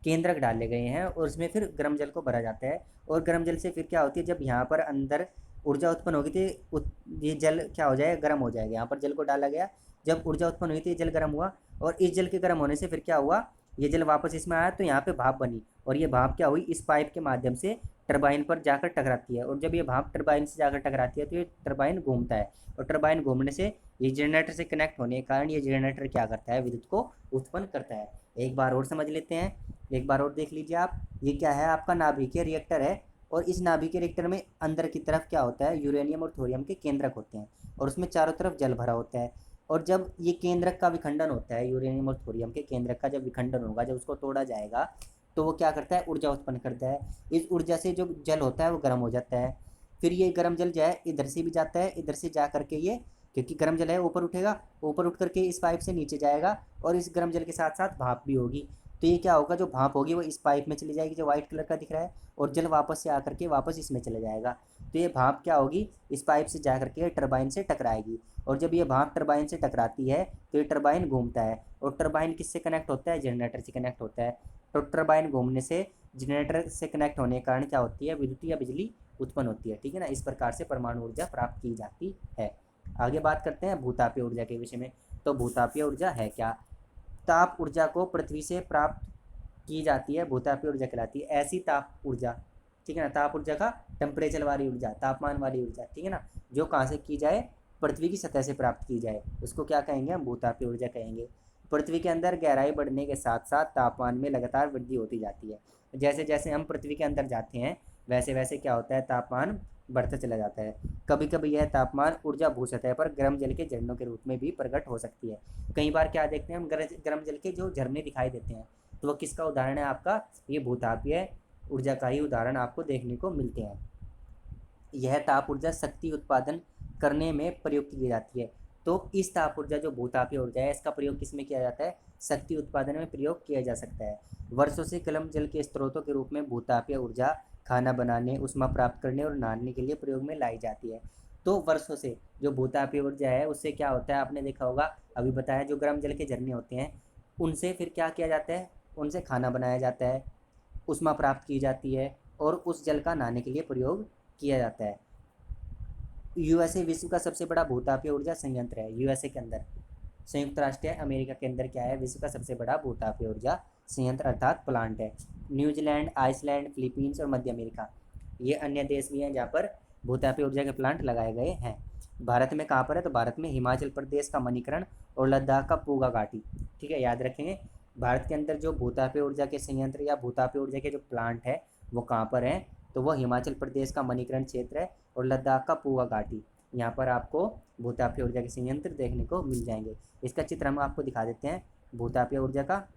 केंद्रक डाले गए हैं, और उसमें फिर गर्म जल को भरा जाता है। और गर्म जल से फिर क्या होती है, जब यहाँ पर अंदर ऊर्जा उत्पन्न होगी तो ये जल क्या हो जाएगा? गर्म हो जाएगा। यहाँ पर जल को डाला गया, जब ऊर्जा उत्पन्न हुई तो ये जल गर्म हुआ, और इस जल के गर्म होने से फिर क्या हुआ? ये जल वापस इसमें आया, तो यहाँ पे भाप बनी, और ये भाप क्या हुई? इस पाइप के माध्यम से टरबाइन पर जाकर टकराती है, और जब ये भाप टरबाइन से जाकर टकराती है तो ये टरबाइन घूमता है, और टरबाइन घूमने से ये जनरेटर से कनेक्ट होने के कारण ये जनरेटर क्या करता है? विद्युत को उत्पन्न करता है। एक बार और समझ लेते हैं, एक बार और देख लीजिए आप। ये क्या है? आपका नाभिकीय रिएक्टर है, और इस नाभिकीय रिएक्टर में अंदर की तरफ क्या होता है? यूरेनियम और थोरियम के केंद्रक होते हैं, और उसमें चारों तरफ जल भरा होता है। और जब ये केंद्रक का विखंडन होता है, यूरेनियम और थोरियम के केंद्रक का जब विखंडन होगा, जब उसको तोड़ा जाएगा, तो वो क्या करता है? ऊर्जा उत्पन्न करता है। इस ऊर्जा से जो जल होता है वो गर्म हो जाता है। फिर ये गर्म जल जो है इधर से भी जाता है, इधर से जा करके ये, क्योंकि गर्म जल है, ऊपर उठेगा, ऊपर उठ करके इस पाइप से नीचे जाएगा, और इस गर्म जल के साथ साथ भाप भी होगी। तो ये क्या होगा? जो भाप होगी वो इस पाइप में चली जाएगी, जो व्हाइट कलर का दिख रहा है, और जल वापस से आकर के वापस इसमें चला जाएगा। तो ये भाप क्या होगी? इस पाइप से जा करके टरबाइन से टकराएगी, और जब ये भाप टरबाइन से टकराती है तो ये टरबाइन घूमता है, और टरबाइन किससे कनेक्ट होता है? जनरेटर से कनेक्ट होता है। तो टरबाइन घूमने से, जनरेटर से कनेक्ट होने के कारण क्या होती है? विद्युत या बिजली उत्पन्न होती है, ठीक है ना। इस प्रकार से परमाणु ऊर्जा प्राप्त की जाती है। आगे बात करते हैं भूतापीय ऊर्जा के विषय में। तो भूतापीय ऊर्जा है क्या? ताप ऊर्जा को पृथ्वी से प्राप्त की जाती है, भूतापीय ऊर्जा कहलाती है। ऐसी ताप ऊर्जा, ठीक है ना, ताप ऊर्जा का टेम्परेचर वाली ऊर्जा, तापमान वाली ऊर्जा, ठीक है ना, जो कहाँ से की जाए? पृथ्वी की सतह से प्राप्त की जाए, उसको क्या कहेंगे? हम भूतापीय ऊर्जा कहेंगे। पृथ्वी के अंदर गहराई बढ़ने के साथ साथ तापमान में लगातार वृद्धि होती जाती है। जैसे जैसे हम पृथ्वी के अंदर जाते हैं, वैसे वैसे क्या होता है? तापमान बढ़ता चला जाता है। कभी कभी यह तापमान ऊर्जा भू सतह पर गर्म जल के झरनों के रूप में भी प्रकट हो सकती है। कई बार क्या देखते हैं हम? गर्म जल के जो झरने दिखाई देते हैं, तो वो किसका उदाहरण है? आपका ये भूतापीय ऊर्जा का ही उदाहरण आपको देखने को मिलते हैं। यह ताप ऊर्जा शक्ति उत्पादन करने में प्रयोग की जाती है। तो इस ताप ऊर्जा जो भूतापीय ऊर्जा है, इसका प्रयोग किस में किया जाता है? शक्ति उत्पादन में प्रयोग किया जा सकता है। वर्षों से गर्म जल के स्रोतों के रूप में भूतापीय ऊर्जा खाना बनाने, ऊष्मा प्राप्त करने और नहाने के लिए प्रयोग में लाई जाती है। तो वर्षों से जो भूतापीय ऊर्जा है उससे क्या होता है? आपने देखा होगा, अभी बताया, जो गर्म जल के झरने होते हैं उनसे फिर क्या किया जाता है? उनसे खाना बनाया जाता है, ऊष्मा प्राप्त की जाती है, और उस जल का नहाने के लिए प्रयोग किया जाता है। यूएसए विश्व का सबसे बड़ा भूतापीय ऊर्जा संयंत्र है। यूएसए के अंदर, संयुक्त राष्ट्र अमेरिका के अंदर क्या है? विश्व का सबसे बड़ा भूतापीय ऊर्जा संयंत्र अर्थात प्लांट है। न्यूजीलैंड, आइसलैंड, फिलीपींस और मध्य अमेरिका, ये अन्य देश भी हैं जहाँ पर भूतापीय ऊर्जा के प्लांट लगाए गए हैं। भारत में कहाँ पर है? तो भारत में हिमाचल प्रदेश का मणिकरण और लद्दाख का पूगा घाटी, ठीक है, याद रखेंगे। भारत के अंदर जो भूतापीय ऊर्जा के संयंत्र या भूतापीय ऊर्जा के जो प्लांट है वो कहाँ पर हैं? तो वह हिमाचल प्रदेश का मणिकरण क्षेत्र है, और लद्दाख का पूगा घाटी, यहाँ पर आपको भूतापीय ऊर्जा के संयंत्र देखने को मिल जाएंगे। इसका चित्र हम आपको दिखा देते हैं भूतापीय ऊर्जा का।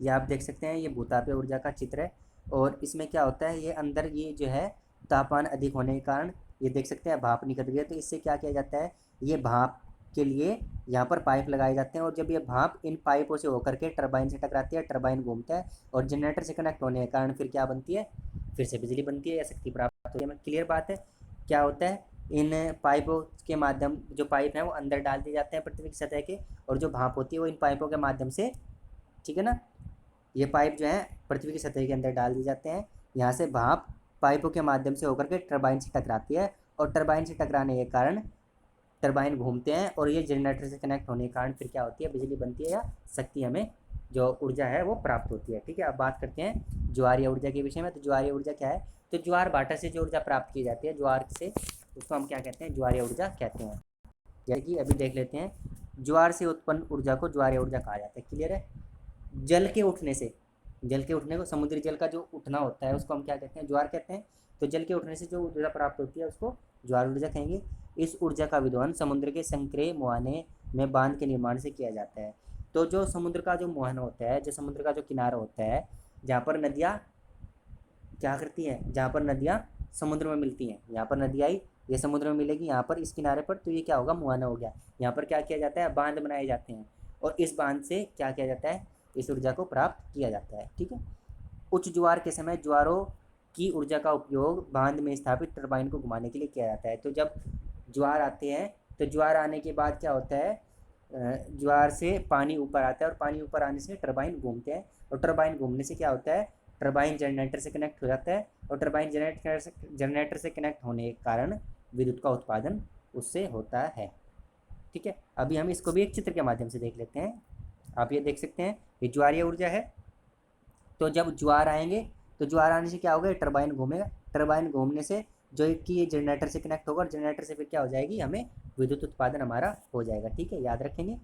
ये आप देख सकते हैं, ये भूतापीय ऊर्जा का चित्र है, और इसमें क्या होता है? ये अंदर ये जो है तापमान अधिक होने के कारण ये देख सकते हैं भाप निकल गया। तो इससे क्या किया जाता है? ये भाप के लिए यहाँ पर पाइप लगाए जाते हैं, और जब ये भाप इन पाइपों से होकर के टरबाइन से टकराती है, टरबाइन घूमता है, और जनरेटर से कनेक्ट होने के कारण फिर क्या बनती है? फिर से बिजली बनती है या शक्ति प्राप्त होती है। क्लियर बात है? क्या होता है? इन पाइपों के माध्यम, जो पाइप हैं वो अंदर डाल दिए जाते हैं पृथ्वी की सतह के, और जो भाप होती है वो इन पाइपों के माध्यम से, ठीक है ना, ये पाइप जो है पृथ्वी की सतह के अंदर डाल दिए जाते हैं। यहाँ से भाप पाइपों के माध्यम से होकर के टरबाइन से टकराती है, और टरबाइन से टकराने के कारण टरबाइन घूमते हैं, और ये जनरेटर से कनेक्ट होने के कारण फिर क्या होती है, बिजली बनती है, या शक्ति हमें जो ऊर्जा है वो प्राप्त होती है। ठीक है, अब बात करते हैं ज्वारीय ऊर्जा के विषय में। तो ज्वारीय ऊर्जा क्या है, तो ज्वार भाटा से जो ऊर्जा प्राप्त की जाती है ज्वार से, उसको हम क्या कहते हैं, ज्वारीय ऊर्जा कहते हैं। जैसे कि अभी देख लेते हैं, ज्वार से उत्पन्न ऊर्जा को ज्वारीय ऊर्जा कहा जाता है। क्लियर है। जल के उठने से, जल के उठने को, समुद्री जल का जो उठना होता है उसको हम क्या कहते हैं, ज्वार कहते हैं। तो जल के उठने से जो ऊर्जा प्राप्त होती है उसको ज्वार ऊर्जा कहेंगे। इस ऊर्जा का विद्वहन समुद्र के संक्रेय मुहाने में बांध के निर्माण से किया जाता है। तो जो समुद्र का जो मुहाना होता है, जो समुद्र का जो किनारा होता है, जहाँ पर नदियाँ क्या करती हैं, जहाँ पर नदियाँ समुद्र में मिलती हैं, यहाँ पर नदी आई, ये समुद्र में मिलेगी यहाँ पर इस किनारे पर, तो ये क्या होगा, मुहाना हो गया। यहाँ पर क्या किया जाता है, बांध बनाए जाते हैं, और इस बांध से क्या किया जाता है, इस ऊर्जा को प्राप्त किया जाता है। ठीक है। उच्च ज्वार के समय ज्वारों की ऊर्जा का उपयोग बांध में स्थापित टरबाइन को घुमाने के लिए किया जाता है। तो जब ज्वार आते हैं, तो ज्वार आने के बाद क्या होता है, ज्वार से पानी ऊपर आता है, और पानी ऊपर आने से टरबाइन घूमते हैं, और टरबाइन घूमने से क्या होता है, टरबाइन जनरेटर से कनेक्ट हो जाता है, और टरबाइन जनरेटर से कनेक्ट होने के कारण विद्युत का उत्पादन उससे होता है। ठीक है, अभी हम इसको भी एक चित्र के माध्यम से देख लेते हैं। आप ये देख सकते हैं, ये ज्वारीय ऊर्जा है। तो जब ज्वार आएंगे, तो ज्वार आने से क्या होगा, टरबाइन घूमेगा, टरबाइन घूमने से जो कि ये जनरेटर से कनेक्ट होगा, और जनरेटर से फिर क्या हो जाएगी, हमें विद्युत उत्पादन हमारा हो जाएगा। ठीक है, याद रखेंगे।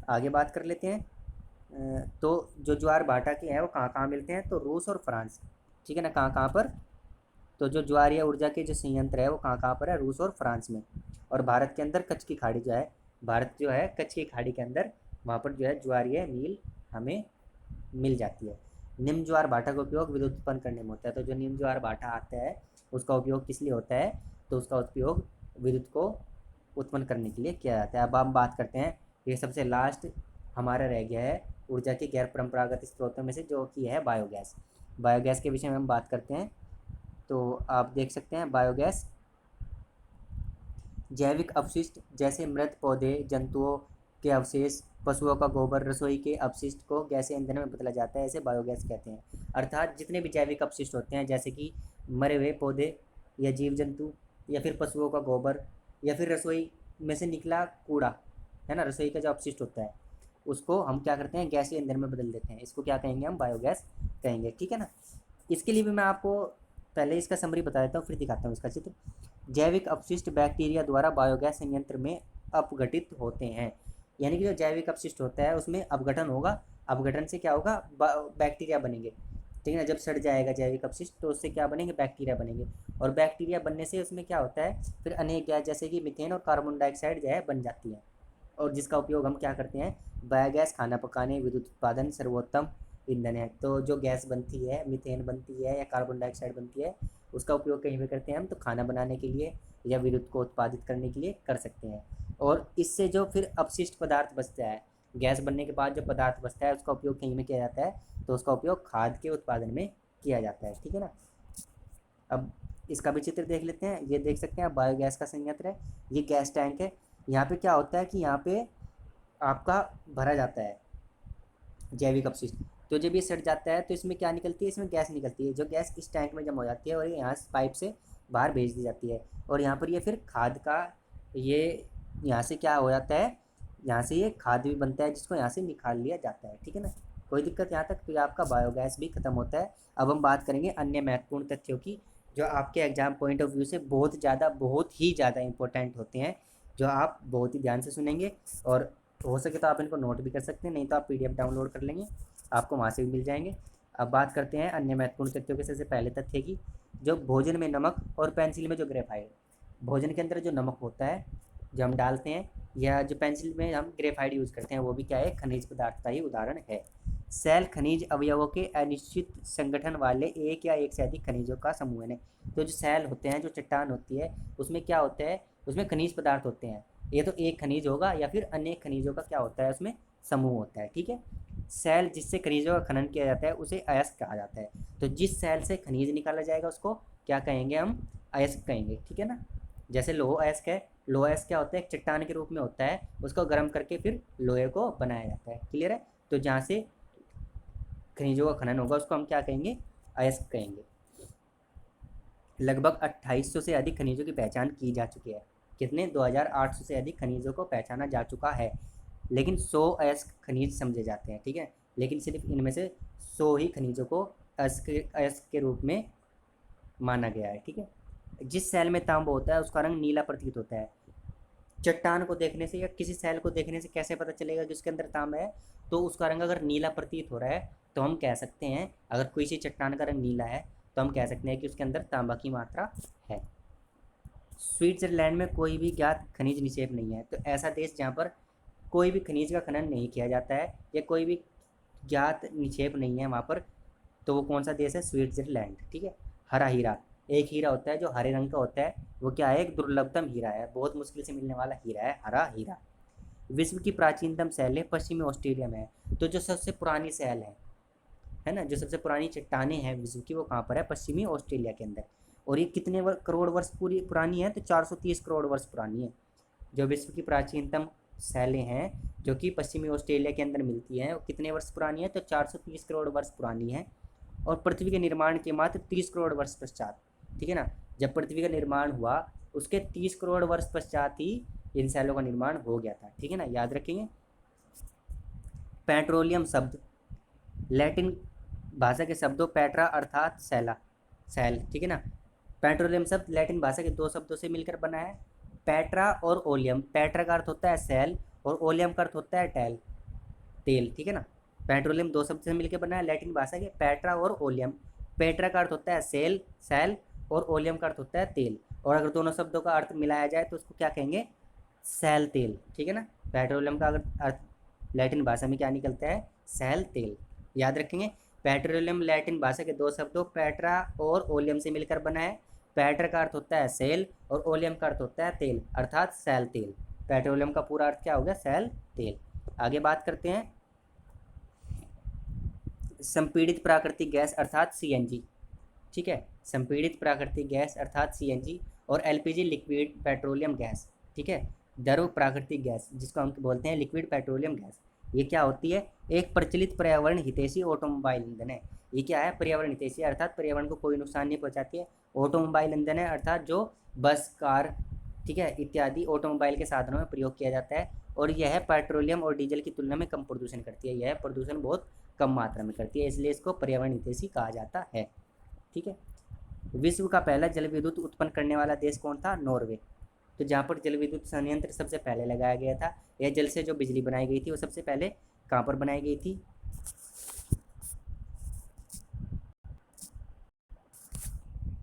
आगे बात कर लेते हैं। तो जो ज्वार भाटा के हैं वो कहाँ कहाँ मिलते हैं, तो रूस और फ्रांस। ठीक है ना, कहाँ कहाँ पर, तो जो ज्वारीय ऊर्जा के जो संयंत्र है वो कहाँ कहाँ पर है, रूस और फ्रांस में। और भारत के अंदर कच्छ की खाड़ी जो है, भारत जो है कच्छ की खाड़ी के अंदर, वहाँ पर जो है ज्वारीय मील हमें मिल जाती है। निम्न ज्वार भाटा का उपयोग विद्युत उत्पन्न करने में होता है। तो जो निम्न ज्वार भाटा आता है उसका उपयोग किस लिए होता है, तो उसका उपयोग विद्युत को उत्पन्न करने के लिए किया जाता है। अब हम बात करते हैं, ये सबसे लास्ट हमारा रह गया है ऊर्जा के गैर परंपरागत स्रोतों में से, जो कि है बायोगैस। बायोगैस के विषय में हम बात करते हैं। तो आप देख सकते हैं, बायोगैस जैविक अपशिष्ट जैसे मृत पौधे, जंतुओं के अवशेष, पशुओं का गोबर, रसोई के अपशिष्ट को गैसीय ईंधन में बदला जाता है, ऐसे बायोगैस कहते हैं। अर्थात जितने भी जैविक अपशिष्ट होते हैं, जैसे कि मरे हुए पौधे या जीव जंतु, या फिर पशुओं का गोबर, या फिर रसोई में से निकला कूड़ा, है ना, रसोई का जो अपशिष्ट होता है, उसको हम क्या करते हैं, गैसीय ईंधन में बदल देते हैं। इसको क्या कहेंगे, हम बायोगैस कहेंगे। ठीक है ना। इसके लिए भी मैं आपको पहले इसका समरी बता देता हूँ, फिर दिखाता हूँ इसका चित्र। जैविक अपशिष्ट बैक्टीरिया द्वारा बायोगैस संयंत्र में अपघटित होते हैं। यानी कि जो जैविक अपशिष्ट होता है उसमें अपघटन होगा, अपघटन से क्या होगा, बैक्टीरिया बनेंगे। ठीक है ना, जब सड़ जाएगा जैविक अपशिष्ट तो उससे क्या बनेंगे, बैक्टीरिया बनेंगे, और बैक्टीरिया बनने से उसमें क्या होता है, फिर अनेक गैस जैसे कि मीथेन और कार्बन डाइऑक्साइड जो है बन जाती है, और जिसका उपयोग हम क्या करते हैं, बायोगैस खाना पकाने, विद्युत उत्पादन सर्वोत्तम ईंधन है। तो जो गैस बनती है, मीथेन बनती है या कार्बन डाइऑक्साइड बनती है, उसका उपयोग कहीं भी करते हैं हम, तो खाना बनाने के लिए या विद्युत को उत्पादित करने के लिए कर सकते हैं। और इससे जो फिर अपशिष्ट पदार्थ बचता है, गैस बनने के बाद जो पदार्थ बचता है उसका उपयोग कहीं में किया जाता है, तो उसका उपयोग खाद के उत्पादन में किया जाता है। ठीक है ना। अब इसका भी चित्र देख लेते हैं। ये देख सकते हैं आप, बायोगैस का संयंत्र है, ये गैस टैंक है। यहाँ पे क्या होता है कि यहाँ पे आपका भरा जाता है जैविक अपशिष्ट। तो जब ये सड़ जाता है तो इसमें क्या निकलती है, इसमें गैस निकलती है, जो गैस इस टैंक में जमा हो जाती है, और ये यहाँ पाइप से बाहर भेज दी जाती है, और यहाँ पर ये फिर खाद का, ये यहाँ से क्या हो जाता है, यहाँ से ये खाद भी बनता है जिसको यहाँ से निकाल लिया जाता है। ठीक है ना, कोई दिक्कत यहाँ तक, तो ये आपका बायोगैस भी खत्म होता है। अब हम बात करेंगे अन्य महत्वपूर्ण तथ्यों की, जो आपके एग्जाम पॉइंट ऑफ व्यू से बहुत ही ज़्यादा इंपॉर्टेंट होते हैं, जो आप बहुत ही ध्यान से सुनेंगे, और हो सके तो आप इनको नोट भी कर सकते हैं, नहीं तो आप पीडीएफ डाउनलोड कर लेंगे, आपको वहाँ से भी मिल जाएंगे। अब बात करते हैं अन्य महत्वपूर्ण तथ्यों के। सबसे पहले तथ्य की, जो भोजन में नमक और पेंसिल में जो ग्रेफाइट, भोजन के अंदर जो नमक होता है जो हम डालते हैं, या जो पेंसिल में हम ग्रेफाइट यूज़ करते हैं, वो भी क्या है, खनिज पदार्थ का ही उदाहरण है। सेल खनिज अवयवों के अनिश्चित संगठन वाले एक या एक से अधिक खनिजों का समूह है। तो जो सेल होते हैं, जो चट्टान होती है, उसमें क्या होता है, उसमें खनिज पदार्थ होते हैं। ये तो एक खनिज होगा, या फिर अनेक खनिजों का क्या होता है, उसमें समूह होता है। ठीक है। सेल जिससे खनिजों का खनन किया जाता है उसे अयस्क कहा जाता है। तो जिस सेल से खनिज निकाला जाएगा उसको क्या कहेंगे, हम अयस्क कहेंगे। ठीक है ना। जैसे लोह अयस्क है, लोह अयस्क क्या होता है, एक चट्टान के रूप में होता है, उसको गर्म करके फिर लोहे को बनाया जाता है। क्लियर है? तो जहाँ से खनिजों का खनन होगा उसको हम क्या कहेंगे, अयस्क कहेंगे। लगभग 2800 से अधिक खनिजों की पहचान की जा चुकी है। कितने? 2800 से अधिक खनिजों को पहचाना जा चुका है, लेकिन 100 अयस्क खनिज समझे जाते हैं। ठीक है, लेकिन सिर्फ इनमें से 100 ही खनिजों को अयस्क के रूप में माना गया है। ठीक है, जिस सेल में तांबा होता है उसका रंग नीला प्रतीत होता है। चट्टान को देखने से या किसी सेल को देखने से कैसे पता चलेगा कि उसके अंदर तांबा है? तो उसका रंग अगर नीला प्रतीत हो रहा है तो हम कह सकते हैं, अगर कोई सी चट्टान का रंग नीला है तो हम कह सकते हैं कि उसके अंदर तांबा की मात्रा है। स्विट्जरलैंड में कोई भी ज्ञात खनिज निक्षेप नहीं है। तो ऐसा देश जहाँ पर कोई भी खनिज का खनन नहीं किया जाता है या कोई भी ज्ञात निक्षेप नहीं है वहाँ पर, तो वो कौन सा देश है? स्विट्जरलैंड। ठीक है। हरा हीरा, एक हीरा होता है जो हरे रंग का होता है, वो क्या है? एक दुर्लभतम हीरा है, बहुत मुश्किल से मिलने वाला हीरा है हरा हीरा। विश्व की प्राचीनतम सेल है पश्चिमी ऑस्ट्रेलिया में है। तो जो सबसे पुरानी सेल है ना, जो सबसे पुरानी चट्टानें हैं विश्व की, वो कहाँ पर है? पश्चिमी ऑस्ट्रेलिया के अंदर। और ये कितने करोड़ वर्ष पूरी पुरानी है? तो 430 करोड़ वर्ष पुरानी है। जो विश्व की प्राचीनतम सेलें हैं जो कि पश्चिमी ऑस्ट्रेलिया के अंदर मिलती हैं, वो कितने वर्ष पुरानी है? तो 430 करोड़ वर्ष पुरानी है। और पृथ्वी के निर्माण के मात्र 30 करोड़ वर्ष पश्चात, ठीक है ना, जब पृथ्वी का निर्माण हुआ उसके 30 करोड़ वर्ष पश्चात ही इन सेलों का निर्माण हो गया था। ठीक है ना, याद रखेंगे। पेट्रोलियम शब्द लैटिन भाषा के शब्दों पेट्रा अर्थात सैला, सैल, ठीक है ना। पेट्रोलियम शब्द लैटिन भाषा के दो शब्दों से मिलकर बना है, पेट्रा और ओलियम। पेट्रा का अर्थ होता है सैल और ओलियम का अर्थ होता है टेल, तेल। ठीक है ना, पेट्रोलियम दो शब्द से मिलकर बना है लैटिन भाषा के, पेट्रा और ओलियम। पेट्रा का अर्थ होता है सेल, सैल, और ओलियम का अर्थ होता है तेल। और अगर दोनों शब्दों का अर्थ मिलाया जाए तो उसको क्या कहेंगे? सैल तेल। ठीक है ना, पेट्रोलियम का अगर अर्थ लैटिन भाषा में क्या निकलता है? सैल तेल। याद रखेंगे, पेट्रोलियम लैटिन भाषा के दो शब्दों पेट्रा और ओलियम से मिलकर बना है। पेट्रा का अर्थ होता है सेल और ओलियम का अर्थ होता है तेल, अर्थात सैल तेल। पेट्रोलियम का पूरा अर्थ क्या हो गया? सैल तेल। आगे बात करते हैं संपीड़ित प्राकृतिक गैस अर्थात सीएनजी। ठीक है, संपीड़ित प्राकृतिक गैस अर्थात सीएनजी और एलपीजी लिक्विड पेट्रोलियम गैस। ठीक है, द्रव प्राकृतिक गैस जिसको हम बोलते हैं लिक्विड पेट्रोलियम गैस, ये क्या होती है? एक प्रचलित पर्यावरण हितैषी ऑटोमोबाइल ईंधन है। ये क्या है? पर्यावरण हितैषी अर्थात पर्यावरण को कोई नुकसान नहीं पहुंचाती है। ऑटोमोबाइल ईंधन है अर्थात जो बस, कार, ठीक है, इत्यादि ऑटोमोबाइल के साधनों में प्रयोग किया जाता है। और यह पेट्रोलियम और डीजल की तुलना में कम प्रदूषण करती है, यह प्रदूषण बहुत कम मात्रा में करती है, इसलिए इसको पर्यावरण हितैषी कहा जाता है। ठीक है, विश्व का पहला जल विद्युत उत्पन्न करने वाला देश कौन था? नॉर्वे। तो जहाँ पर जल विद्युत संयंत्र सबसे पहले लगाया गया था, यह जल से जो बिजली बनाई गई थी वो सबसे पहले कहाँ पर बनाई गई थी?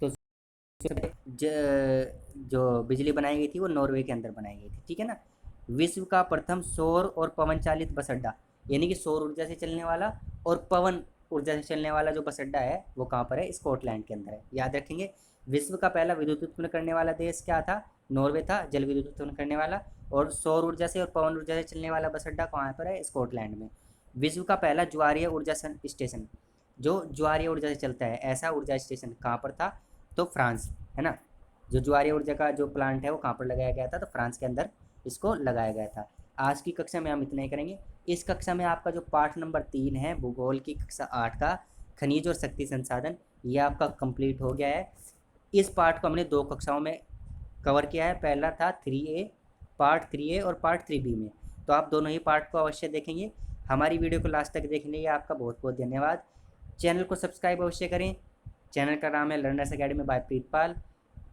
तो जो बिजली बनाई गई थी वो नॉर्वे के अंदर बनाई गई थी। ठीक है ना, विश्व का प्रथम सौर और पवन चालित बस अड्डा, यानी कि सौर ऊर्जा से चलने वाला और पवन ऊर्जा से चलने वाला जो बस अड्डा है वो कहाँ पर है? स्कॉटलैंड के अंदर है। याद रखेंगे, विश्व का पहला विद्युत उत्पन्न करने वाला देश क्या था? नॉर्वे था, जल विद्युत उत्पन्न करने वाला। और सौर ऊर्जा से और पवन ऊर्जा से चलने वाला बस अड्डा कहाँ पर है? स्कॉटलैंड में। विश्व का पहला ज्वारीय ऊर्जा स्टेशन, जो ज्वारीय ऊर्जा से चलता है, ऐसा ऊर्जा स्टेशन कहाँ पर था? तो फ्रांस, है ना। जो ज्वारीय ऊर्जा का जो प्लांट है वो कहाँ पर लगाया गया था? तो फ्रांस के अंदर इसको लगाया गया था। आज की कक्षा में हम इतना ही करेंगे। इस कक्षा में आपका जो पाठ नंबर 3 है भूगोल की कक्षा 8 का, खनिज और शक्ति संसाधन, ये आपका कंप्लीट हो गया है। इस पाठ को हमने 2 कक्षाओं में कवर किया है। पहला था 3A, पार्ट 3A और पार्ट 3B में। तो आप दोनों ही पार्ट को अवश्य देखेंगे। हमारी वीडियो को लास्ट तक देखने के लिए आपका बहुत बहुत धन्यवाद। चैनल को सब्सक्राइब अवश्य करें। चैनल का नाम है learners academy by Pritpal.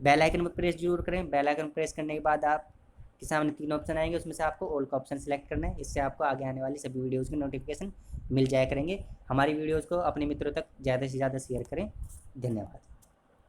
Bell icon पर प्रेस जरूर करें। बेल आइकन प्रेस करने के बाद आपके सामने 3 ऑप्शन आएंगे, उसमें से आपको ऑल का ऑप्शन सेलेक्ट करना है। इससे आपको आगे आने वाली सभी वीडियोज़ की नोटिफिकेशन मिल जाया करेंगे। हमारी वीडियोज़ को अपने मित्रों तक ज़्यादा से ज़्यादा शेयर करें। धन्यवाद।